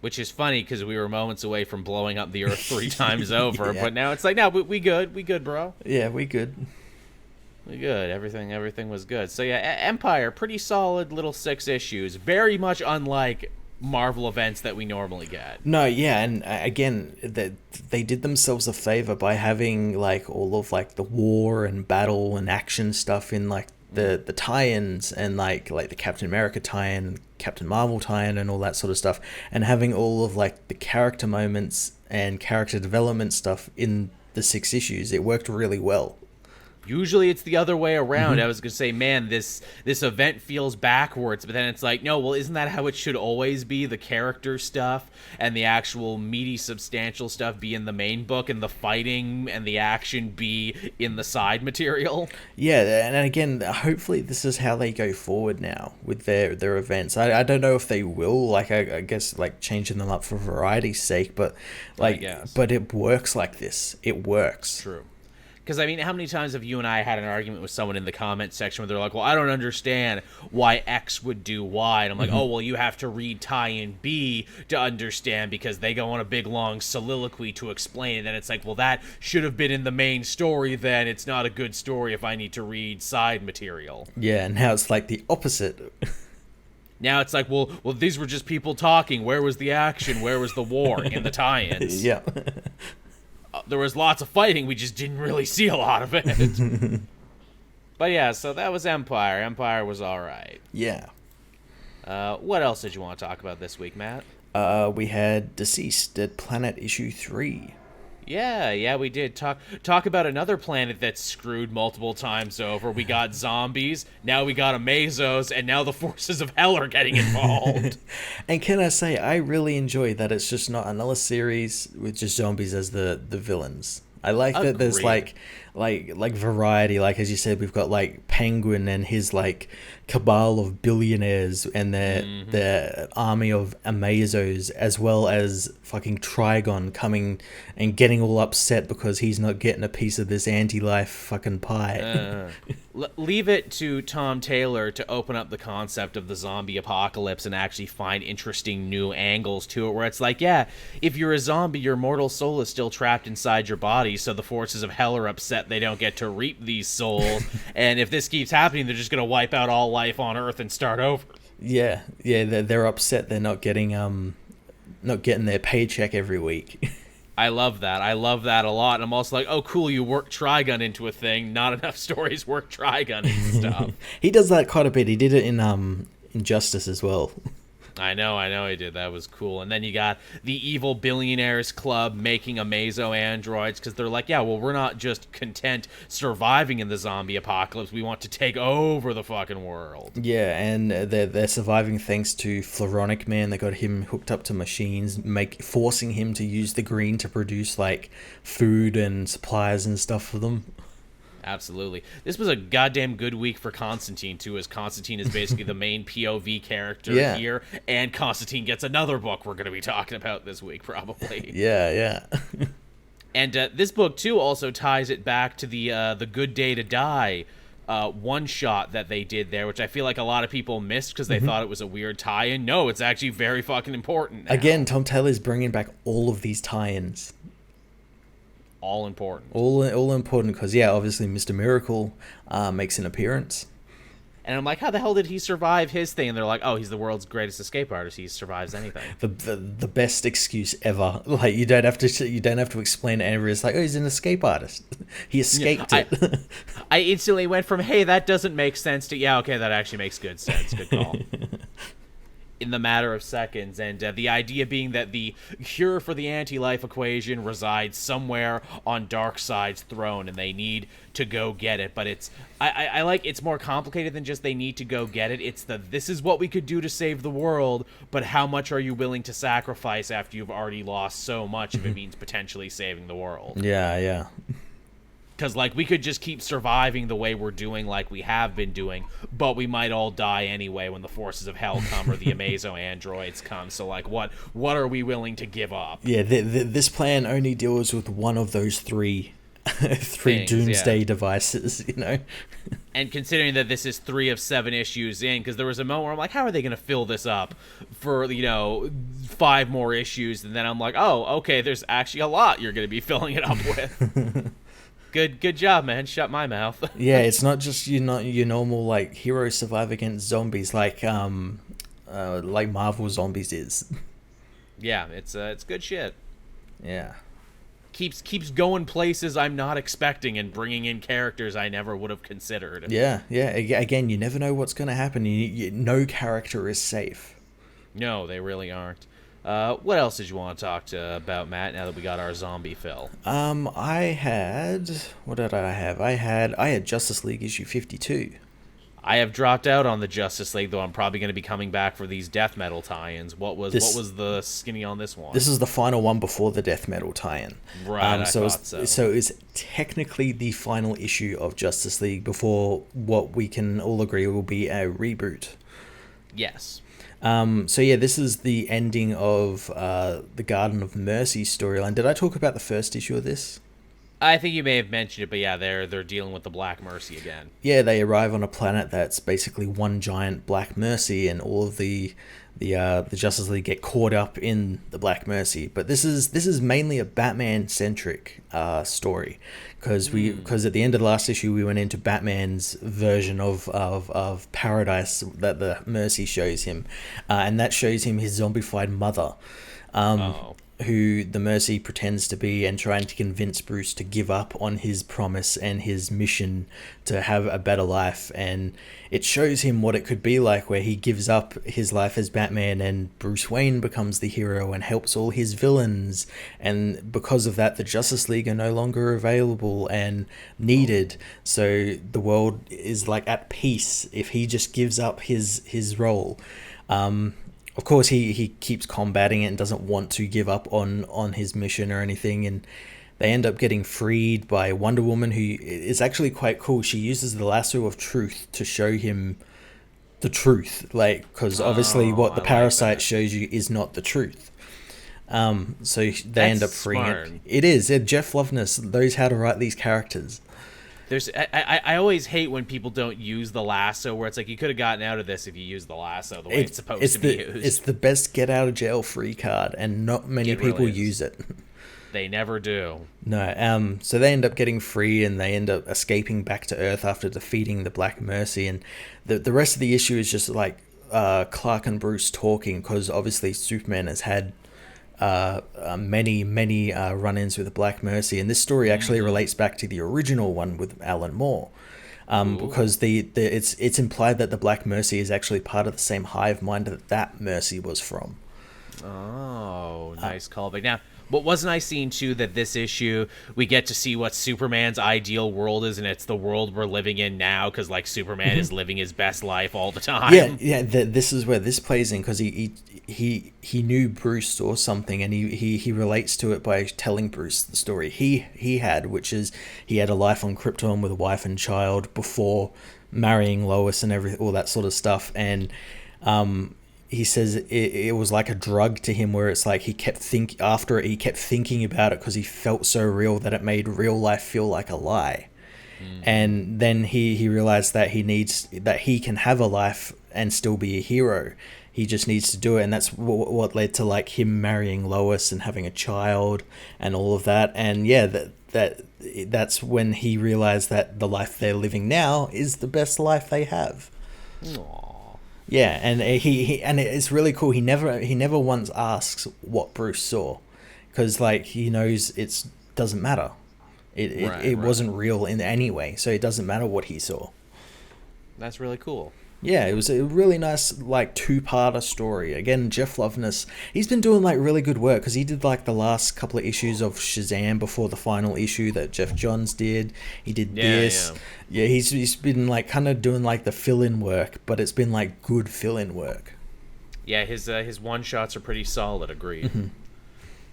Which is funny because we were moments away from blowing up the Earth 3 times over, yeah. But now it's like, no, we good, bro. Yeah, we good. We good. Everything was good. So yeah, Empyre, pretty solid little 6 issues. Very much unlike Marvel events that we normally get. No, yeah, and again, they did themselves a favor by having like all of like the war and battle and action stuff in like the tie-ins, and like the Captain America tie-in, Captain Marvel tie-in, and all that sort of stuff, and having all of like the character moments and character development stuff in the 6 issues. It worked really well. Usually it's the other way around. I was going to say, man, this event feels backwards, but then it's like, no, well, isn't that how it should always be? The character stuff and the actual meaty, substantial stuff be in the main book, and the fighting and the action be in the side material? Yeah, and again, hopefully this is how they go forward now with their events. I don't know if they will, like, I guess, like, changing them up for variety's sake, but, like, but it works like this. It works. True. Because, I mean, how many times have you and I had an argument with someone in the comment section where they're like, well, I don't understand why X would do Y. And I'm like, oh, well, you have to read tie-in B to understand, because they go on a big, long soliloquy to explain it. And it's like, well, that should have been in the main story then. It's not a good story if I need to read side material. Yeah, and now it's like the opposite. Now it's like, well, these were just people talking. Where was the action? Where was the war in the tie-ins? Yeah. There was lots of fighting, we just didn't really see a lot of it. But yeah, so that was Empyre. Empyre was all right. Yeah. What else did you want to talk about this week, Matt? We had Deceased at Planet issue 3. Yeah, we did talk about another planet that's screwed multiple times over. We got zombies, now we got Amazos, and now the forces of hell are getting involved. And can I say, I really enjoy that it's just not another series with just zombies as the villains. I like that there's Agreed. like variety. Like as you said, we've got like Penguin and his like cabal of billionaires and their army of Amazos, as well as fucking Trigon coming and getting all upset because he's not getting a piece of this anti-life fucking pie. Leave it to Tom Taylor to open up the concept of the zombie apocalypse and actually find interesting new angles to it, where it's like, yeah, if you're a zombie, your mortal soul is still trapped inside your body, so the forces of hell are upset they don't get to reap these souls, and if this keeps happening, they're just going to wipe out all life on Earth and start over. Yeah, they're upset they're not getting their paycheck every week. I love that. I love that a lot. And I'm also like, oh, cool, you work Trigun into a thing. Not enough stories work Trigun into stuff. He does that quite a bit. He did it in Injustice as well. I know he did. That was cool. And then you got the evil billionaires club making Amazo androids because they're like, yeah, well, we're not just content surviving in the zombie apocalypse. We want to take over the fucking world. Yeah, and they're surviving thanks to Floronic Man. They got him hooked up to machines, forcing him to use the green to produce like food and supplies and stuff for them. Absolutely. This was a goddamn good week for Constantine, too, as Constantine is basically the main POV character here, and Constantine gets another book we're going to be talking about this week, probably. Yeah. And this book, too, also ties it back to the Good Day to Die one-shot that they did there, which I feel like a lot of people missed because they thought it was a weird tie-in. No, it's actually very fucking important now. Again, Tom Taylor's bringing back all of these tie-ins. All important. All important because, yeah, obviously Mr. Miracle makes an appearance. And I'm like, how the hell did he survive his thing? And they're like, oh, he's the world's greatest escape artist. He survives anything. The best excuse ever. Like you don't have to explain it. It's like, oh, he's an escape artist. He escaped it. I instantly went from, hey, that doesn't make sense to, yeah, okay, that actually makes good sense. Good call. In the matter of seconds, and the idea being that the cure for the anti-life equation resides somewhere on Darkseid's throne, and they need to go get it. But I like it's more complicated than just they need to go get it. It's this is what we could do to save the world, but how much are you willing to sacrifice after you've already lost so much if it means potentially saving the world? Yeah. Because, like, we could just keep surviving the way we're doing like we have been doing, but we might all die anyway when the forces of hell come or the Amazo androids come. So, like, what are we willing to give up? Yeah, this plan only deals with one of those three Things, doomsday devices, you know? And considering that this is 3 of 7 issues in, because there was a moment where I'm like, how are they going to fill this up for, 5 more issues? And then I'm like, oh, okay, there's actually a lot you're going to be filling it up with. Good job, man. Shut my mouth. Yeah, it's not just your normal like heroes survive against zombies like Marvel Zombies is. Yeah, it's good shit. Yeah. Keeps going places I'm not expecting and bringing in characters I never would have considered. Yeah. Again, you never know what's going to happen. No character is safe. No, they really aren't. What else did you want to talk about, Matt, now that we got our zombie fill? I had... What did I have? I had Justice League issue 52. I have dropped out on the Justice League, though I'm probably going to be coming back for these death metal tie-ins. What was the skinny on this one? This is the final one before the death metal tie-in. Right, so it's technically the final issue of Justice League before what we can all agree will be a reboot. Yes. So yeah, this is the ending of the Garden of Mercy storyline. Did I talk about the first issue of this? I think you may have mentioned it, but yeah, they're dealing with the Black Mercy again. Yeah, they arrive on a planet that's basically one giant Black Mercy, and all of the Justice League get caught up in the Black Mercy. But this is mainly a Batman-centric story, because at the end of the last issue we went into Batman's version of paradise that the Mercy shows him, and that shows him his zombified mother. who the Mercy pretends to be and trying to convince Bruce to give up on his promise and his mission to have a better life. And it shows him what it could be like, where he gives up his life as Batman and Bruce Wayne becomes the hero and helps all his villains. And because of that, the Justice League are no longer available and needed. So the world is like at peace if he just gives up his role. Of course, he keeps combating it and doesn't want to give up on his mission or anything, and they end up getting freed by Wonder Woman, who is actually quite cool. She uses the lasso of truth to show him the truth, like, because obviously what the parasite shows you is not the truth. So they end up freeing it. It is. Jeff Loveness knows how to write these characters. I always hate when people don't use the lasso, where it's like, you could have gotten out of this if you used the lasso the way it's supposed to be used. It's the best get out of jail free card, and not many people use it. They never do. No. So they end up getting free, and they end up escaping back to Earth after defeating the Black Mercy. And the rest of the issue is just like Clark and Bruce talking, because obviously Superman has had many run-ins with the Black Mercy, and this story actually relates back to the original one with Alan Moore, because it's implied that the Black Mercy is actually part of the same hive mind that Mercy was from. Oh, nice callback. Now, but wasn't I seeing too that this issue we get to see what Superman's ideal world is, and it's the world we're living in now, because like Superman is living his best life all the time. Yeah. This is where this plays in, because he knew Bruce or something, and he relates to it by telling Bruce the story he had, which is he had a life on Krypton with a wife and child before marrying Lois and all that sort of stuff, and he says it was like a drug to him, where it's like he kept thinking about it because he felt so real that it made real life feel like a lie. And then he realized that he can have a life and still be a hero. He just needs to do it, and that's what led to like him marrying Lois and having a child and all of that. And yeah, that's when he realized that the life they're living now is the best life they have. Aww. Yeah, and he and it's really cool. He never once asks what Bruce saw, because like he knows it doesn't matter. It wasn't real in any way, so it doesn't matter what he saw. That's really cool. Yeah, it was a really nice like two-parter story. Again, Jeff Loveness, he's been doing like really good work, because he did like the last couple of issues of Shazam before the final issue that Jeff Johns did. He did this. Yeah, he's been like kind of doing like the fill-in work, but it's been like good fill-in work. Yeah, his one-shots are pretty solid, agreed.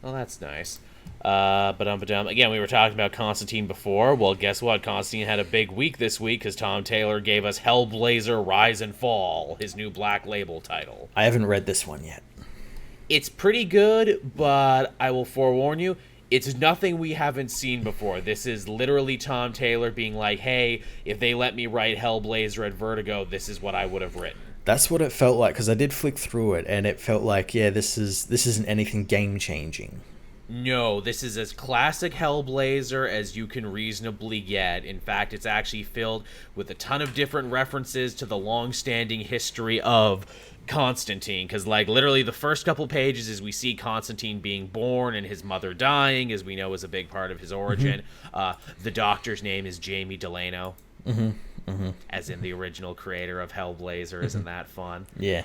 Well, that's nice. Again, we were talking about Constantine before. Well, guess what? Constantine had a big week this week, because Tom Taylor gave us Hellblazer Rise and Fall, his new Black Label title. I haven't read this one yet. It's pretty good, but I will forewarn you, it's nothing we haven't seen before. This is literally Tom Taylor being like, hey, if they let me write Hellblazer at Vertigo, this is what I would have written. That's what it felt like, because I did flick through it, and it felt like, yeah, this isn't anything game-changing. No, this is as classic Hellblazer as you can reasonably get. In fact, it's actually filled with a ton of different references to the long-standing history of Constantine, because like literally the first couple pages is we see Constantine being born and his mother dying, as we know is a big part of his origin. The doctor's name is Jamie Delano. As in the original creator of Hellblazer. Isn't that fun? Yeah.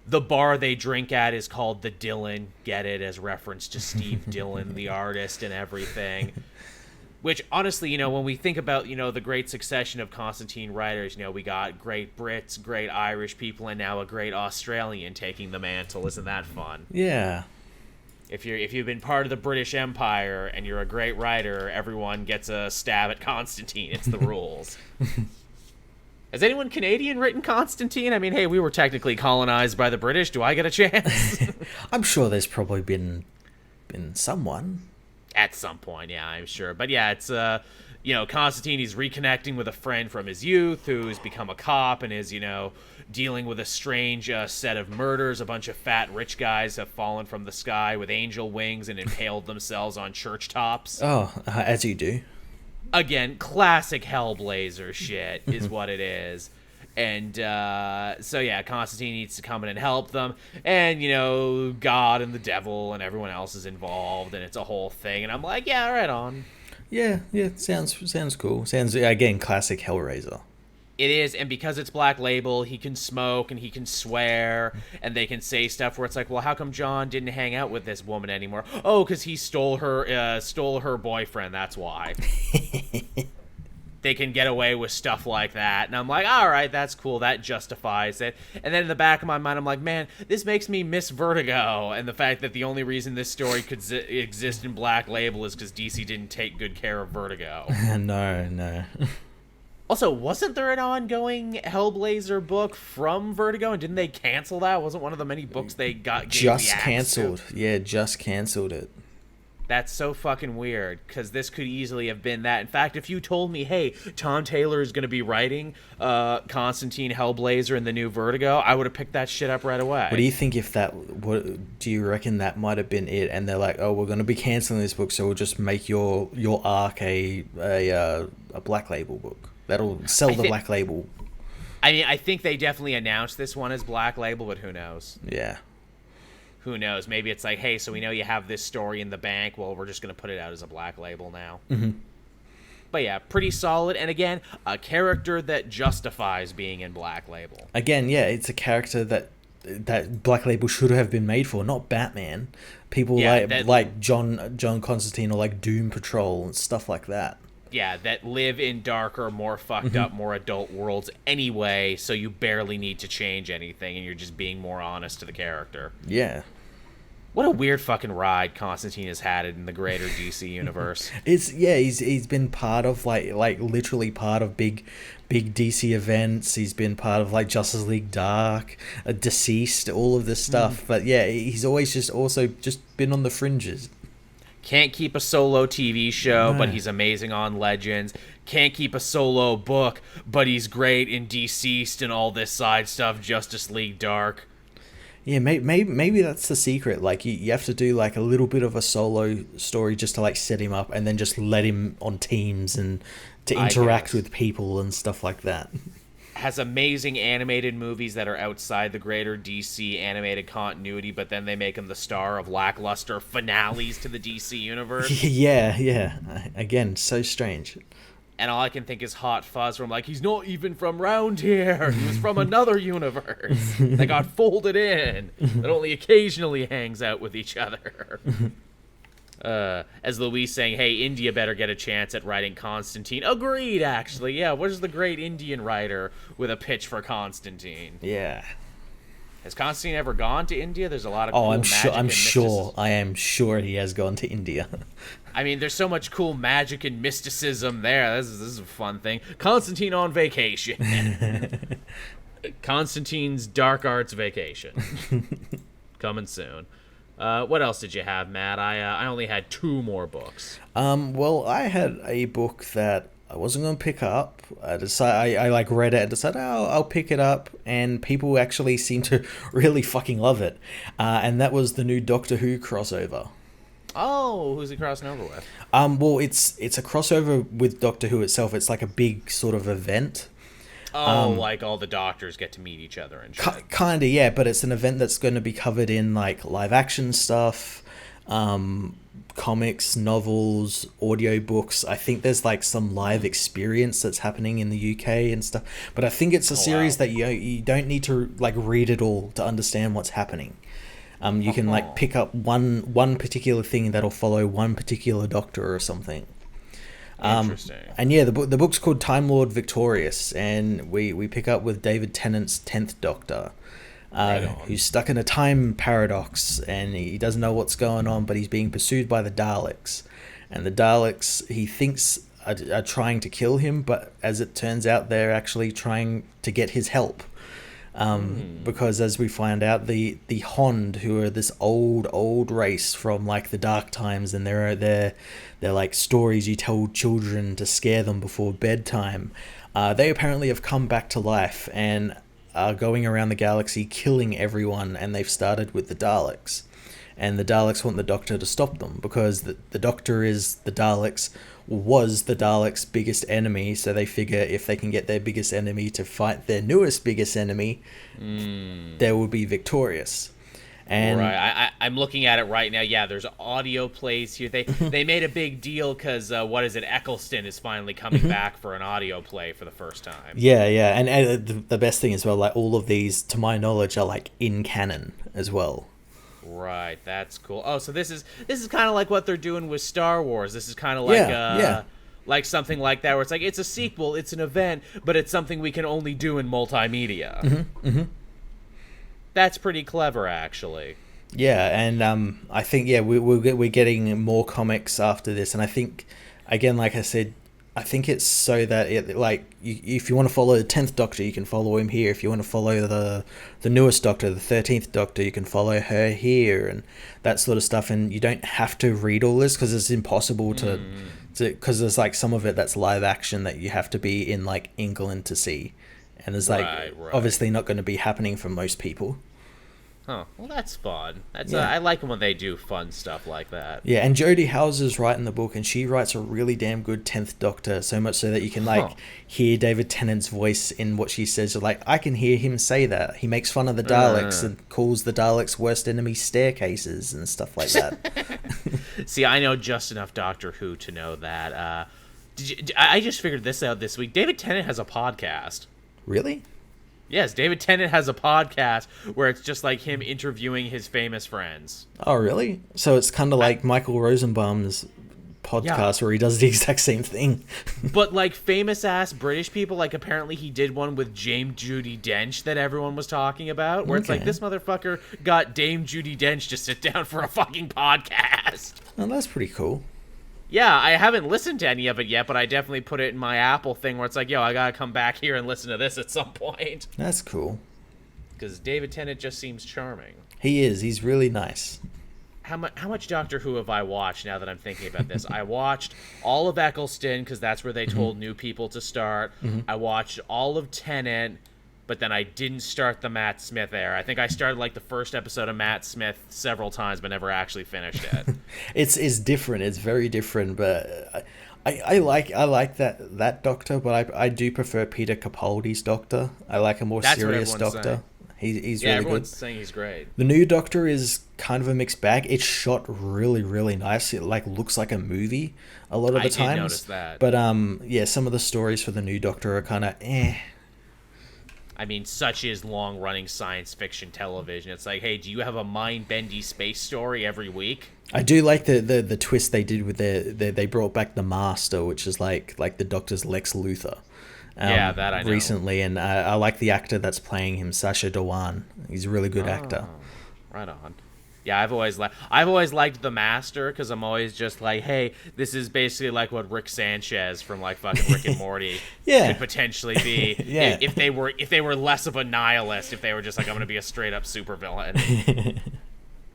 The bar they drink at is called the Dillon. Get it, as reference to Steve Dillon, the artist, and everything. Which, honestly, when we think about, the great succession of Constantine writers, we got great Brits, great Irish people, and now a great Australian taking the mantle. Isn't that fun? Yeah. If you've been part of the British Empire and you're a great writer, everyone gets a stab at Constantine. It's the rules. Has anyone Canadian written Constantine? I mean, hey, we were technically colonized by the British. Do I get a chance? I'm sure there's probably been someone. At some point, yeah, I'm sure. But yeah, it's, Constantine, he's reconnecting with a friend from his youth who's become a cop and is, dealing with a strange set of murders. A bunch of fat rich guys have fallen from the sky with angel wings and impaled themselves on church tops. Oh, as you do. Again, classic Hellblazer shit is what it is. And so yeah, Constantine needs to come in and help them, and God and the devil and everyone else is involved, and it's a whole thing. And I'm like, yeah, right on. Yeah, sounds cool. Sounds, again, classic Hellraiser. It is, and because it's Black Label, he can smoke and he can swear, and they can say stuff where it's like, well, how come John didn't hang out with this woman anymore? Oh, because he stole her boyfriend. That's why. They can get away with stuff like that, and I'm like, all right, that's cool. That justifies it. And then in the back of my mind, I'm like, man, this makes me miss Vertigo, and the fact that the only reason this story could exist in Black Label is because DC didn't take good care of Vertigo. No. Also, wasn't there an ongoing Hellblazer book from Vertigo, and didn't they cancel that? Wasn't one of the many books they got just canceled? Yeah, just canceled it. That's so fucking weird, because this could easily have been that. In fact, if you told me, hey, Tom Taylor is going to be writing Constantine, Hellblazer, and the new Vertigo, I would have picked that shit up right away. What do you think what do you reckon that might have been it? And they're like, oh, we're going to be canceling this book, so we'll just make your arc a Black Label book. That'll sell the Black Label. I mean, I think they definitely announced this one as Black Label, but who knows? Yeah. Who knows? Maybe it's like, hey, so we know you have this story in the bank. Well, we're just going to put it out as a Black Label now. Mm-hmm. But yeah, pretty solid. And again, a character that justifies being in Black Label. Again, yeah, it's a character that Black Label should have been made for, not Batman. People like John Constantine, or like Doom Patrol and stuff like that. Yeah, that live in darker, more fucked up, more adult worlds anyway, so you barely need to change anything, and you're just being more honest to the character. Yeah. What a weird fucking ride Constantine has had in the greater DC universe. He's been part of like literally part of big DC events. He's been part of like Justice League Dark, Deceased, all of this stuff. But yeah, he's always just been on the fringes. Can't keep a solo TV show, but he's amazing on Legends. Can't keep a solo book, but he's great in Deceased and all this side stuff, Justice League Dark. Yeah, maybe that's the secret. Like, you have to do like a little bit of a solo story just to like set him up, and then just let him on teams and to interact with people and stuff like that. Has amazing animated movies that are outside the greater DC animated continuity, but then they make him the star of lackluster finales to the DC universe. Yeah. Again, so strange. And all I can think is Hot Fuzz, where I'm like, he's not even from round here. He was from another universe that got folded in, that only occasionally hangs out with each other. As Louise saying, hey, India better get a chance at writing Constantine. Agreed, actually. Yeah, where's the great Indian writer with a pitch for Constantine? Yeah. Has Constantine ever gone to India? There's a lot of cool magic I am sure he has gone to India. I mean, there's so much cool magic and mysticism there. This is a fun thing. Constantine on vacation. Constantine's Dark Arts Vacation. Coming soon. What else did you have, Matt? I only had 2 more books. Well, I had a book that I wasn't going to pick up. I read it and decided, I'll pick it up, and people actually seem to really fucking love it. And that was the new Doctor Who crossover. Oh, who's he crossing over with? Well, it's a crossover with Doctor Who itself. It's like a big sort of event. Oh, like all the doctors get to meet each other and shit. Kinda, yeah, but it's an event that's going to be covered in like live action stuff, comics, novels, audiobooks. I think there's like some live experience that's happening in the UK and stuff. But I think it's a series that you don't need to like read it all to understand what's happening. You can like pick up one particular thing that'll follow one particular doctor or something. Interesting. And yeah, the book's called Time Lord Victorious, and we pick up with David Tennant's 10th Doctor, who's stuck in a time paradox, and he doesn't know what's going on, but he's being pursued by the Daleks. And the Daleks, he thinks, are trying to kill him, but as it turns out, they're actually trying to get his help. Because as we find out, the Hond, who are this old race from like the dark times, and they're like stories you tell children to scare them before bedtime. They apparently have come back to life and are going around the galaxy killing everyone, and they've started with the Daleks. and the Daleks want the Doctor to stop them because the Doctor was the Daleks' biggest enemy, so they figure if they can get their biggest enemy to fight their newest biggest enemy, they will be victorious. And right, I'm looking at it right now. Yeah, there's audio plays here. They made a big deal because what is it? Eccleston is finally coming back for an audio play for the first time. Yeah, and the best thing as well, like all of these, to my knowledge, are like in canon as well. Right, that's cool. Oh, so this is kind of like what they're doing with Star Wars. This is kind of like like something like that, where it's like it's a sequel, it's an event, but it's something we can only do in multimedia. That's pretty clever, actually. Yeah, and I think we're getting more comics after this, and I think, again, like I said, I think it's so that if you want to follow the 10th Doctor, you can follow him here. If you want to follow the newest Doctor, the 13th Doctor, you can follow her here, and that sort of stuff. And you don't have to read all this because it's impossible to because there's like some of it that's live action that you have to be in like England to see, and there's like obviously not going to be happening for most people. Huh. Well, that's fun. I like when they do fun stuff like that. Yeah, and Jodie Houser's writing the book, and she writes a really damn good 10th Doctor, so much so that you can hear David Tennant's voice in what she says. Like, I can hear him say that. He makes fun of the Daleks and calls the Daleks' worst enemy staircases and stuff like that. See, I know just enough Doctor Who to know that. I just figured this out this week. David Tennant has a podcast. Really? Yes, David Tennant has a podcast where it's just like him interviewing his famous friends. Oh, really? So it's kind of like Michael Rosenbaum's podcast where he does the exact same thing. But like famous-ass British people, like apparently he did one with Dame Judi Dench that everyone was talking about, where it's like this motherfucker got Dame Judi Dench to sit down for a fucking podcast. Oh, that's pretty cool. Yeah, I haven't listened to any of it yet, but I definitely put it in my Apple thing where it's like, yo, I gotta come back here and listen to this at some point. That's cool. Because David Tennant just seems charming. He is. He's really nice. How much Doctor Who have I watched now that I'm thinking about this? I watched all of Eccleston, because that's where they told new people to start. I watched all of Tennant, but then I didn't start the Matt Smith era. I think I started like the first episode of Matt Smith several times, but never actually finished it. It's different. It's very different, but I like that Doctor, but I do prefer Peter Capaldi's Doctor. I like a more serious Doctor. Saying. He's really everyone's good. saying he's great. The new Doctor is kind of a mixed bag. It's shot really, really nice. It like looks like a movie a lot of the times. I did notice that. But some of the stories for the new Doctor are kind of I mean, such is long-running science fiction television. It's like, hey, do you have a mind-bendy space story every week? I do like the twist they did with they brought back the Master, which is like the Doctor's Lex Luthor. That I know. Recently, and I like the actor that's playing him, Sacha Dhawan. He's a really good actor. Right on. Yeah, I've always liked the Master because I'm always just like, hey, this is basically like what Rick Sanchez from like fucking Rick and Morty could potentially be if they were less of a nihilist, if they were just like, I'm gonna be a straight up supervillain.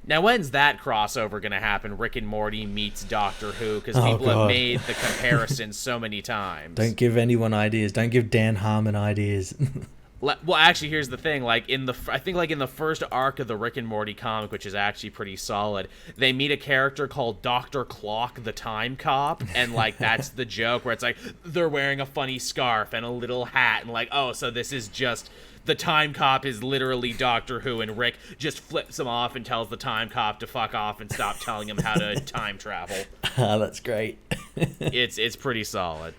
Now, when's that crossover gonna happen? Rick and Morty meets Doctor Who, because people have made the comparison so many times. Don't give anyone ideas. Don't give Dan Harmon ideas. Well, actually, here's the thing. Like in the first arc of the Rick and Morty comic, which is actually pretty solid, they meet a character called Dr. Clock, the Time Cop, and like that's the joke where it's like they're wearing a funny scarf and a little hat, and like, oh, so this is just the Time Cop is literally Doctor Who, and Rick just flips him off and tells the Time Cop to fuck off and stop telling him how to time travel. That's great. It's pretty solid.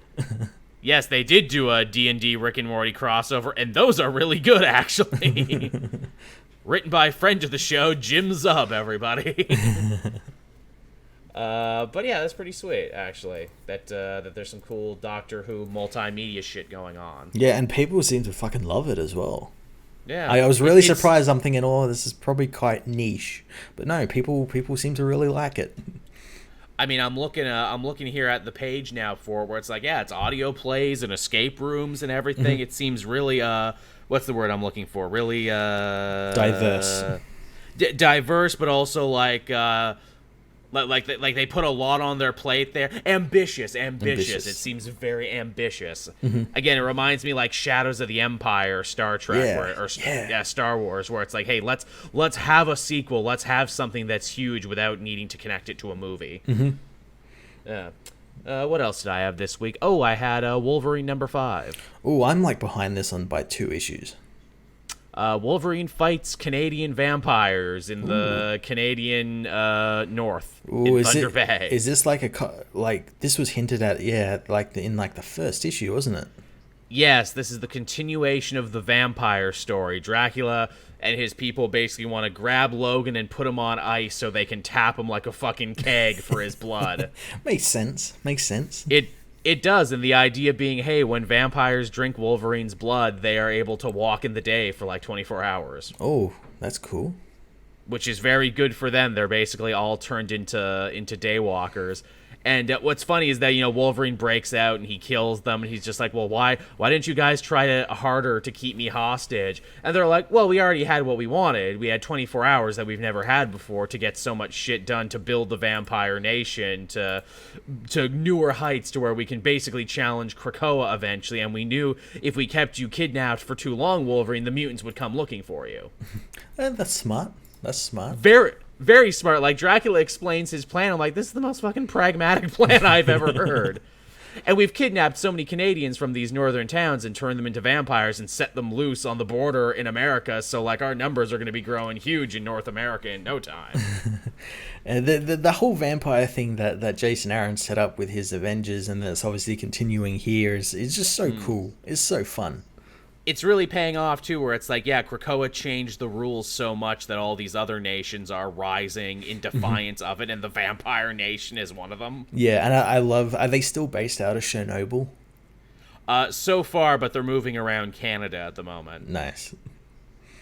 Yes, they did do a D&D Rick and Morty crossover, and those are really good, actually. Written by friend of the show, Jim Zub, everybody. But yeah, that's pretty sweet, actually. That there's some cool Doctor Who multimedia shit going on. Yeah, and people seem to fucking love it as well. Yeah, I was really surprised. I'm thinking, this is probably quite niche, but no, people seem to really like it. I mean, I'm looking here at the page now for it, where it's like, it's audio plays and escape rooms and everything. It seems really what's the word I'm looking for? Really diverse. Diverse, but also like Like they put a lot on their plate there. Ambitious. It seems very ambitious. Again, it reminds me like Shadows of the Empire, Star Trek, Star Wars, where it's like, hey, let's have a sequel. Let's have something that's huge without needing to connect it to a movie. What else did I have this week? Oh, I had Wolverine #5. Oh, I'm like behind this by 2 issues. Wolverine fights Canadian vampires in the Canadian north in Thunder Bay. Is this like this was hinted at? Yeah, like in the first issue, wasn't it? Yes, this is the continuation of the vampire story. Dracula and his people basically want to grab Logan and put him on ice so they can tap him like a fucking keg for his blood. Makes sense. It does, and the idea being, hey, when vampires drink Wolverine's blood, they are able to walk in the day for like 24 hours. Oh, that's cool. Which is very good for them. They're basically all turned into daywalkers. And what's funny is that, Wolverine breaks out and he kills them, and he's just like, well, why didn't you guys try harder to keep me hostage? And they're like, well, we already had what we wanted. We had 24 hours that we've never had before to get so much shit done to build the vampire nation to newer heights to where we can basically challenge Krakoa eventually. And we knew if we kept you kidnapped for too long, Wolverine, the mutants would come looking for you. That's smart. Very smart. Like, Dracula explains his plan. I'm like, this is the most fucking pragmatic plan I've ever heard. And we've kidnapped so many Canadians from these northern towns and turned them into vampires and set them loose on the border in America. So, like, our numbers are going to be growing huge in North America in no time. And the whole vampire thing that Jason Aaron set up with his Avengers, and that's obviously continuing here, is just so cool. It's so fun. It's really paying off, too, where it's like, yeah, Krakoa changed the rules so much that all these other nations are rising in defiance of it, and the vampire nation is one of them. Yeah, and I love... Are they still based out of Chernobyl? So far, but they're moving around Canada at the moment. Nice.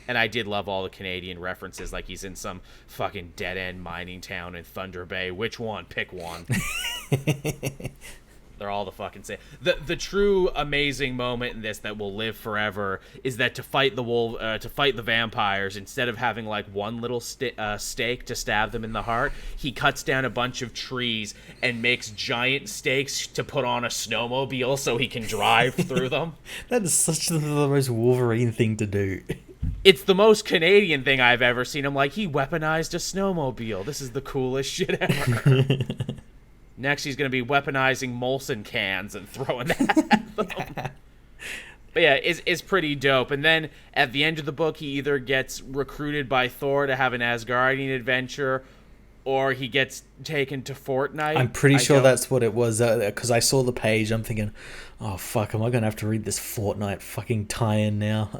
And I did love all the Canadian references, like he's in some fucking dead-end mining town in Thunder Bay. Which one? Pick one. They're all the fucking same. The true amazing moment in this that will live forever is that to fight the vampires, instead of having like one little stake to stab them in the heart, he cuts down a bunch of trees and makes giant stakes to put on a snowmobile so he can drive through them. That is such the most Wolverine thing to do. It's the most Canadian thing I've ever seen. I'm like, he weaponized a snowmobile. This is the coolest shit ever. Next, he's going to be weaponizing Molson cans and throwing that at them. But yeah, it's pretty dope. And then at the end of the book, he either gets recruited by Thor to have an Asgardian adventure, or he gets taken to Fortnite. I'm pretty sure that's what it was, because I saw the page. I'm thinking, oh, fuck, am I going to have to read this Fortnite fucking tie-in now?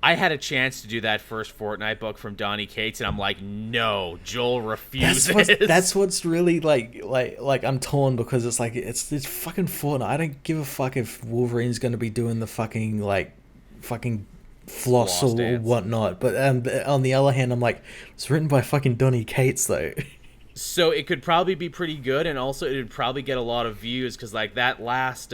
I had a chance to do that first Fortnite book from Donny Cates, and I'm like, no, Joel refuses. That's what's really like I'm torn, because it's like it's fucking Fortnite. I don't give a fuck if Wolverine's going to be doing the fucking floss or whatnot. But on the other hand, I'm like, it's written by fucking Donny Cates though. So it could probably be pretty good, and also it would probably get a lot of views, because like that last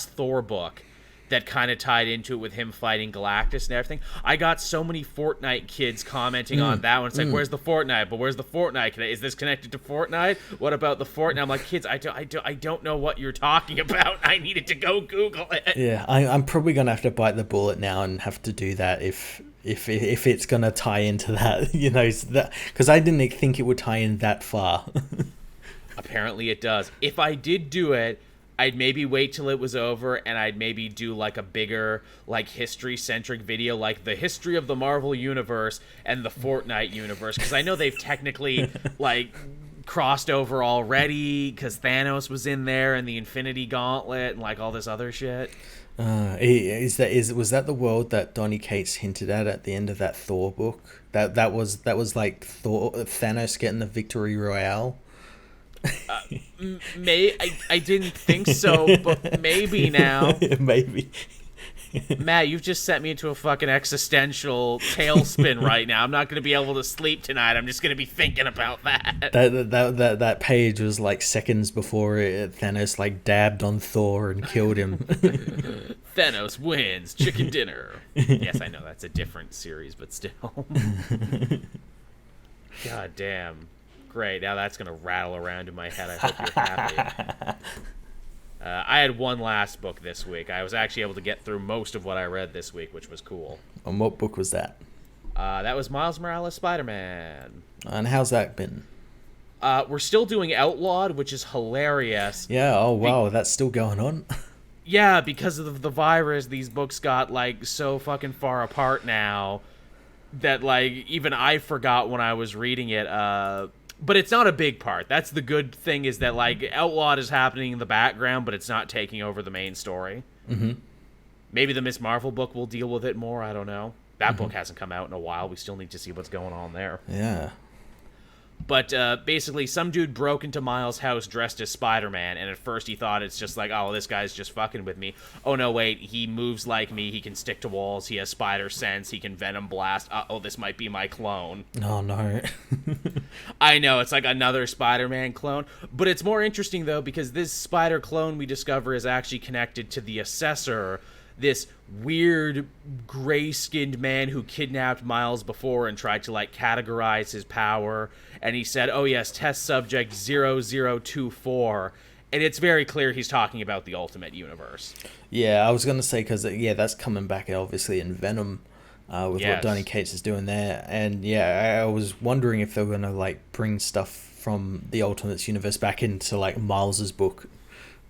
Thor book that kind of tied into it with him fighting Galactus and everything. I got so many Fortnite kids commenting on that one. It's like, where's the Fortnite? But where's the Fortnite? Is this connected to Fortnite? What about the Fortnite? I'm like, kids, I don't know what you're talking about. I needed to go Google it. Yeah, I'm probably gonna have to bite the bullet now and have to do that if it's gonna tie into that, because I didn't think it would tie in that far. Apparently it does. If I did do it, I'd maybe wait till it was over, and I'd maybe do like a bigger, like, history-centric video, like the history of the Marvel Universe and the Fortnite universe, because I know they've technically like crossed over already, because Thanos was in there and the Infinity Gauntlet and like all this other shit. Was that the world that Donny Cates hinted at the end of that Thor book? That was like Thanos getting the victory royale. I didn't think so, but maybe now. Maybe. Matt, you've just sent me into a fucking existential tailspin right now. I'm not going to be able to sleep tonight. I'm just going to be thinking about that. That page was like seconds before Thanos like dabbed on Thor and killed him. Thanos wins. Chicken dinner. Yes, I know that's a different series, but still. God damn. Great. Now that's going to rattle around in my head. I hope you're happy. I had one last book this week. I was actually able to get through most of what I read this week, which was cool. And what book was that? That was Miles Morales Spider-Man. And how's that been? We're still doing Outlawed, which is hilarious. Yeah, oh wow, that's still going on? Yeah, because of the virus, these books got, like, so fucking far apart now that, like, even I forgot when I was reading it. But it's not a big part. That's the good thing, is that, like, Outlawed is happening in the background, but it's not taking over the main story. Mm-hmm. Maybe the Miss Marvel book will deal with it more, I don't know. That book hasn't come out in a while. We still need to see what's going on there. Yeah. But basically, some dude broke into Miles' house dressed as Spider-Man, and at first he thought it's just like, oh, this guy's just fucking with me. Oh, no, wait, he moves like me, he can stick to walls, he has spider sense, he can venom blast. Uh-oh, this might be my clone. Oh, no. I know, it's like another Spider-Man clone. But it's more interesting, though, because this spider clone we discover is actually connected to the Assessor, this weird gray-skinned man who kidnapped Miles before and tried to, like, categorize his power. And he said, oh yes, test subject 0024. And it's very clear he's talking about the Ultimate Universe. Yeah, I was going to say, because, yeah, that's coming back, obviously, in Venom, with what Donny Cates is doing there. And, yeah, I was wondering if they were going to, like, bring stuff from the Ultimates universe back into, like, Miles's book.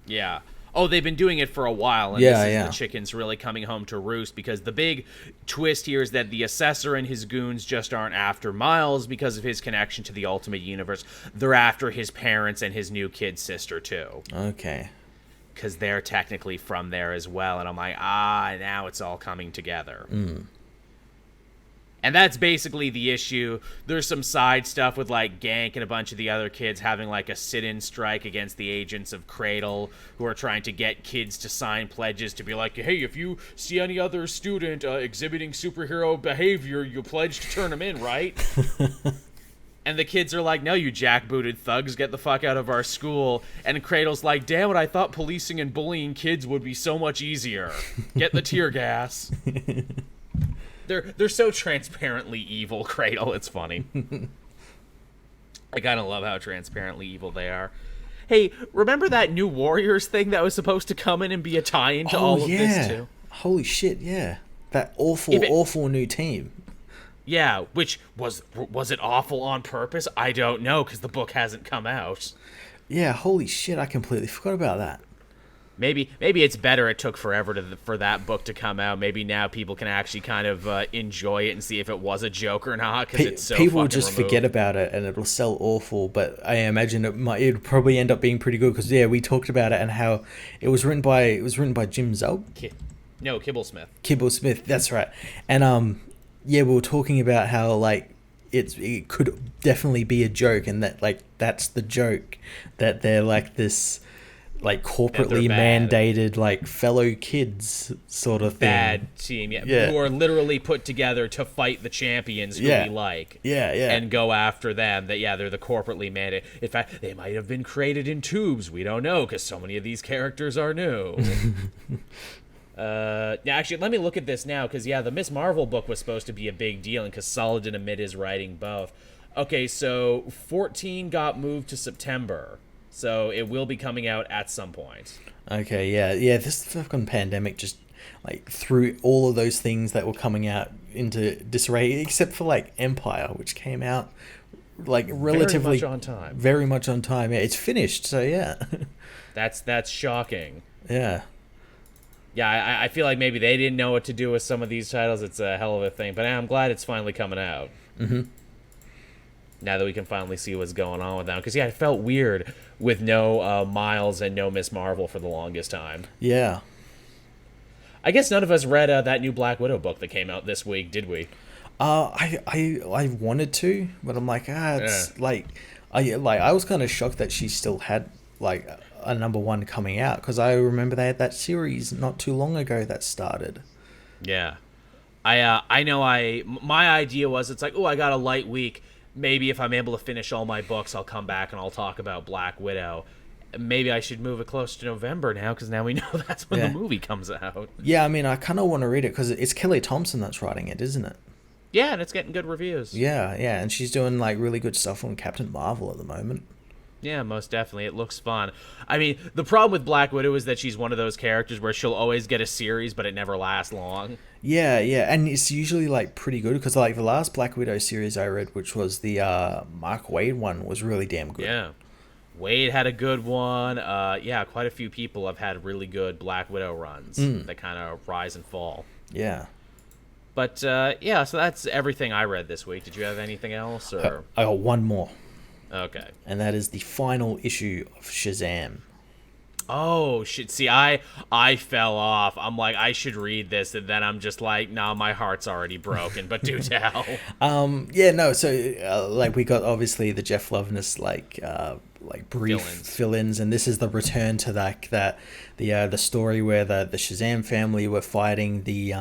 Yeah. Oh, they've been doing it for a while, and this is the chickens really coming home to roost, because the big twist here is that the Assessor and his goons just aren't after Miles because of his connection to the Ultimate Universe. They're after his parents and his new kid sister, too. Okay. Because they're technically from there as well, and I'm like, now it's all coming together. And that's basically the issue. There's some side stuff with, like, Gank and a bunch of the other kids having, like, a sit-in strike against the agents of Cradle, who are trying to get kids to sign pledges to be like, hey, if you see any other student exhibiting superhero behavior, you pledge to turn them in, right? And the kids are like, no, you jackbooted thugs, get the fuck out of our school. And Cradle's like, damn it, I thought policing and bullying kids would be so much easier. Get the tear gas. They're so transparently evil, Cradle. It's funny. I kind of love how transparently evil they are. Hey, remember that New Warriors thing that was supposed to come in and be a tie-in to all of this, too? Holy shit, yeah. That awful new team. Yeah, which, was it awful on purpose? I don't know, because the book hasn't come out. Yeah, holy shit, I completely forgot about that. Maybe it's better it took forever for that book to come out. Maybe now people can actually kind of enjoy it and see if it was a joke or not, because it's so people fucking just removed. Forget about it and it'll sell awful. But I imagine it'd probably end up being pretty good, because we talked about it and how it was written by Jim Zub. No, Kibblesmith. Kibblesmith, that's right. And we were talking about how, like, it could definitely be a joke, and that, like, that's the joke, that they're like this, like, corporately mandated, like, fellow kids sort of thing. Bad team, who are literally put together to fight the champions who we like. And go after them. That they're the corporately mandated. In fact, they might have been created in tubes. We don't know, because so many of these characters are new. Actually, let me look at this now, because, the Miss Marvel book was supposed to be a big deal, and because Solid didn't admit is writing both. Okay, so 14 got moved to September. So it will be coming out at some point. Okay, yeah. This fucking pandemic just, like, threw all of those things that were coming out into disarray, except for, like, Empyre, which came out, like, relatively very much on time. Very much on time. Yeah, it's finished. So yeah. That's shocking. Yeah. Yeah, I feel like maybe they didn't know what to do with some of these titles. It's a hell of a thing, but I'm glad it's finally coming out. Mm-hmm. Now that we can finally see what's going on with them. Because, it felt weird with no Miles and no Miss Marvel for the longest time. Yeah. I guess none of us read that new Black Widow book that came out this week, did we? I wanted to, but I'm like, it's like I was kind of shocked that she still had, like, a #1 coming out, because I remember they had that series not too long ago that started. Yeah. I know my idea was, it's like, I got a light week. Maybe if I'm able to finish all my books, I'll come back and I'll talk about Black Widow. Maybe I should move it close to November now, because now we know that's when the movie comes out. Yeah, I mean, I kind of want to read it, because it's Kelly Thompson that's writing it, isn't it? Yeah, and it's getting good reviews. Yeah, yeah, and she's doing like really good stuff on Captain Marvel at the moment. Yeah, most definitely. It looks fun. I mean, the problem with Black Widow is that she's one of those characters where she'll always get a series, but it never lasts long. Yeah, yeah, and it's usually like pretty good because like the last Black Widow series I read, which was the Mark Waid one, was really damn good. Yeah. Wade had a good one. Yeah, quite a few people have had really good Black Widow runs that kind of rise and fall. Yeah. But yeah, so that's everything I read this week. Did you have anything else? Or I got one more. Okay. And that is the final issue of Shazam. Oh shit! See, I fell off. I'm like, I should read this, and then I'm just like, nah, my heart's already broken. But do tell. Yeah, no. So like we got obviously the Jeff Loveness like brief fill-ins, and this is the return to the story where the Shazam family were fighting the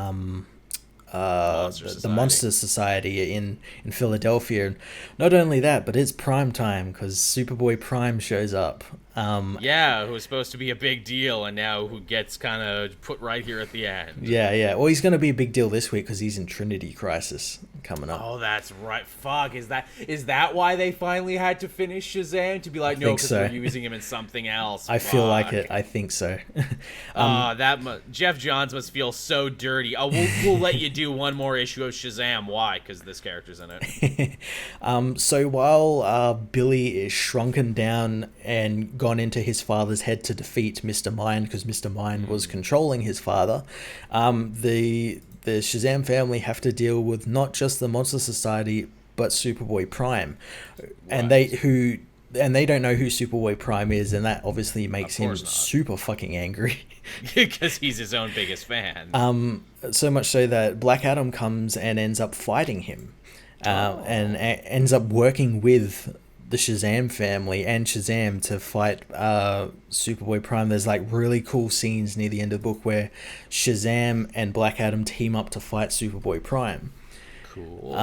Monster Society in Philadelphia. And not only that, but it's prime time because Superboy Prime shows up. Yeah, who was supposed to be a big deal, and now who gets kind of put right here at the end. Yeah, yeah. Well, he's going to be a big deal this week because he's in Trinity Crisis coming up. Oh, that's right. Fuck, is that why they finally had to finish Shazam? To be like, no, because they're using him in something else. I feel like it. I think so. Jeff Johns must feel so dirty. Oh, we'll let you do one more issue of Shazam. Why? Because this character's in it. So while Billy is shrunken down and gone into his father's head to defeat Mr. Mind, because Mr. Mind was controlling his father, the Shazam family have to deal with not just the Monster Society but Superboy Prime, and they don't know who Superboy Prime is, and that obviously makes him super fucking angry because he's his own biggest fan. So much so that Black Adam comes and ends up fighting him, and ends up working with the Shazam family and Shazam to fight Superboy Prime. There's like really cool scenes near the end of the book where Shazam and Black Adam team up to fight Superboy Prime. Cool.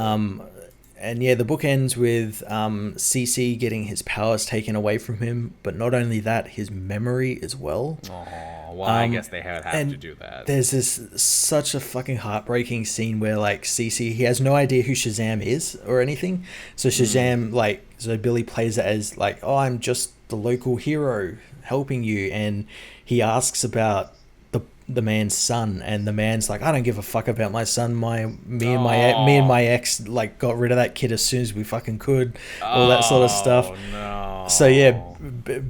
And yeah, the book ends with CC getting his powers taken away from him, but not only that, his memory as well. Oh, well, I guess they have to do that. There's such a fucking heartbreaking scene where like CC, he has no idea who Shazam is or anything. So Shazam, so Billy plays it as like, oh, I'm just the local hero helping you, and he asks about the man's son, and the man's like, I don't give a fuck about my son. Me and my ex like got rid of that kid as soon as we fucking could. All that sort of stuff. No. So yeah,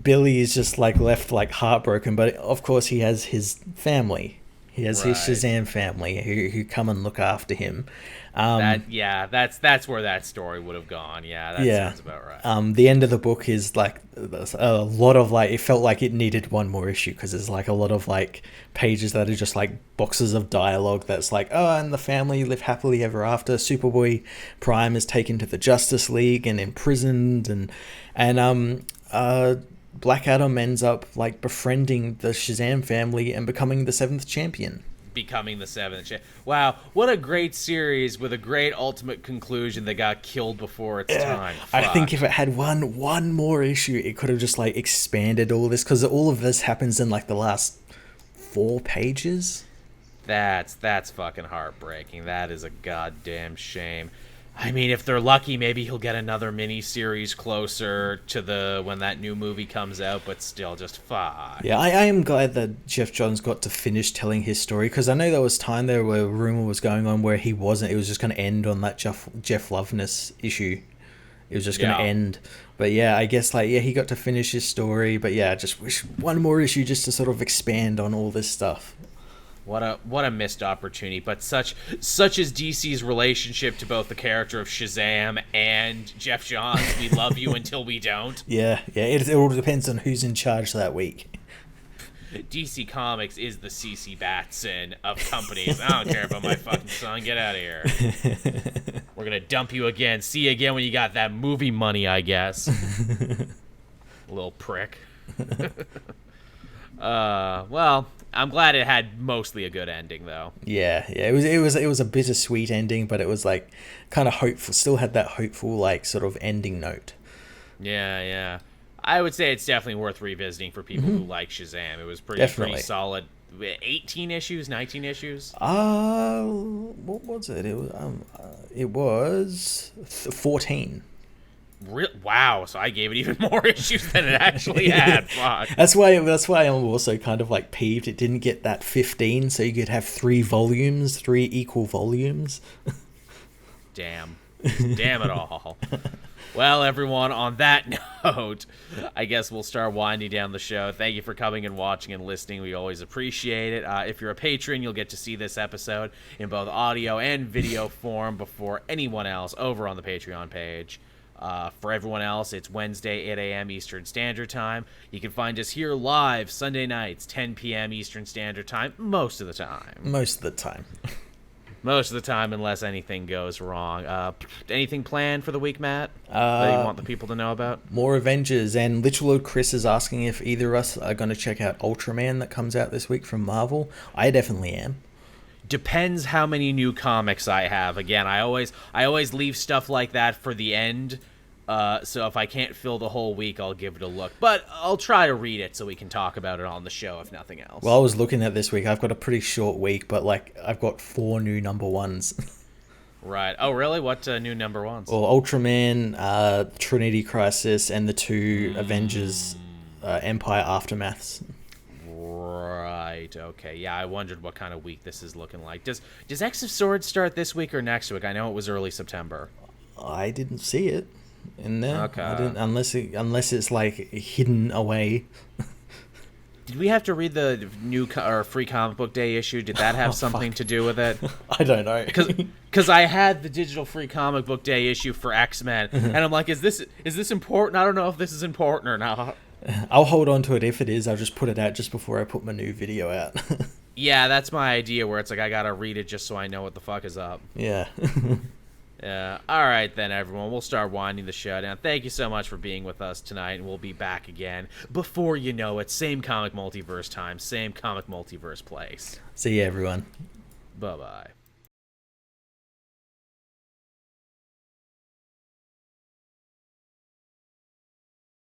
Billy is just like left like heartbroken, but of course he has his family. He has his Shazam family who come and look after him. That's where that story would have gone. Yeah, that sounds about right. The end of the book is like a lot of like, it felt like it needed one more issue because there's like a lot of like pages that are just like boxes of dialogue that's like, oh, and the family live happily ever after. Superboy Prime is taken to the Justice League and imprisoned, and Black Adam ends up like befriending the Shazam family and becoming the 7th champion. Wow, what a great series with a great ultimate conclusion that got killed before its time. I think if it had one more issue, it could have just like expanded all this, because all of this happens in like the last 4 pages. That's fucking heartbreaking. That is a goddamn shame. I mean, if they're lucky, maybe he'll get another mini-series closer to when that new movie comes out, but still, just fuck. Yeah, I am glad that Jeff Johns got to finish telling his story, because I know there was time there where a rumor was going on where it was just going to end on that Jeff Loveness issue. It was just going to end. But yeah, I guess he got to finish his story, but yeah, I just wish one more issue just to sort of expand on all this stuff. What a missed opportunity, but such is DC's relationship to both the character of Shazam and Jeff Johns. We love you until we don't. Yeah, it all depends on who's in charge that week. DC Comics is the CC Batson of companies. I don't care about my fucking son. Get out of here. We're gonna dump you again. See you again when you got that movie money, I guess. Little prick. Well, I'm glad it had mostly a good ending, though. Yeah, it was a bittersweet ending, but it was like kind of hopeful. Still had that hopeful like sort of ending note. Yeah. I would say it's definitely worth revisiting for people who like Shazam. It was pretty solid 18 issues, 19 issues? What was it? It was 14. Wow, so I gave it even more issues than it actually had. Fuck. That's why I'm also kind of like peeved it didn't get that 15, so you could have 3 volumes, 3 equal volumes. Damn it all. Well, everyone, on that note, I guess we'll start winding down the show. Thank you for coming and watching and listening. We always appreciate it. If you're a patron, you'll get to see this episode in both audio and video form before anyone else over on the Patreon page. For everyone else, it's Wednesday, 8 a.m. Eastern Standard Time. You can find us here live Sunday nights, 10 p.m. Eastern Standard Time, most of the time. Most of the time. Most of the time, unless anything goes wrong. Anything planned for the week, Matt, that you want the people to know about? More Avengers, and Literal Chris is asking if either of us are going to check out Ultraman that comes out this week from Marvel. I definitely am. Depends how many new comics I have. Again, I always leave stuff like that for the end. So if I can't fill the whole week, I'll give it a look. But I'll try to read it so we can talk about it on the show, if nothing else. Well, I was looking at this week. I've got a pretty short week, but like I've got 4 new number ones. Right. Oh, really? What new number ones? Well, Ultraman, Trinity Crisis, and the 2 Avengers Empyre Aftermaths. Right. Okay. Yeah, I wondered what kind of week this is looking like. Does X of Swords start this week or next week? I know it was early September. I didn't see it in there. Okay. I didn't, unless it's like hidden away. Did we have to read the new or free comic book day issue? Did that have something to do with it? I don't know. Because I had the digital free comic book day issue for X-Men, and I'm like, is this important? I don't know if this is important or not. I'll hold on to it if it is. I'll just put it out just before I put my new video out. Yeah, that's my idea, where it's like I gotta read it just so I know what the fuck is up. Yeah. Yeah. All right, then, everyone. We'll start winding the show down. Thank you so much for being with us tonight, and we'll be back again before you know it. Same comic multiverse time, same comic multiverse place. See you, everyone. Bye-bye.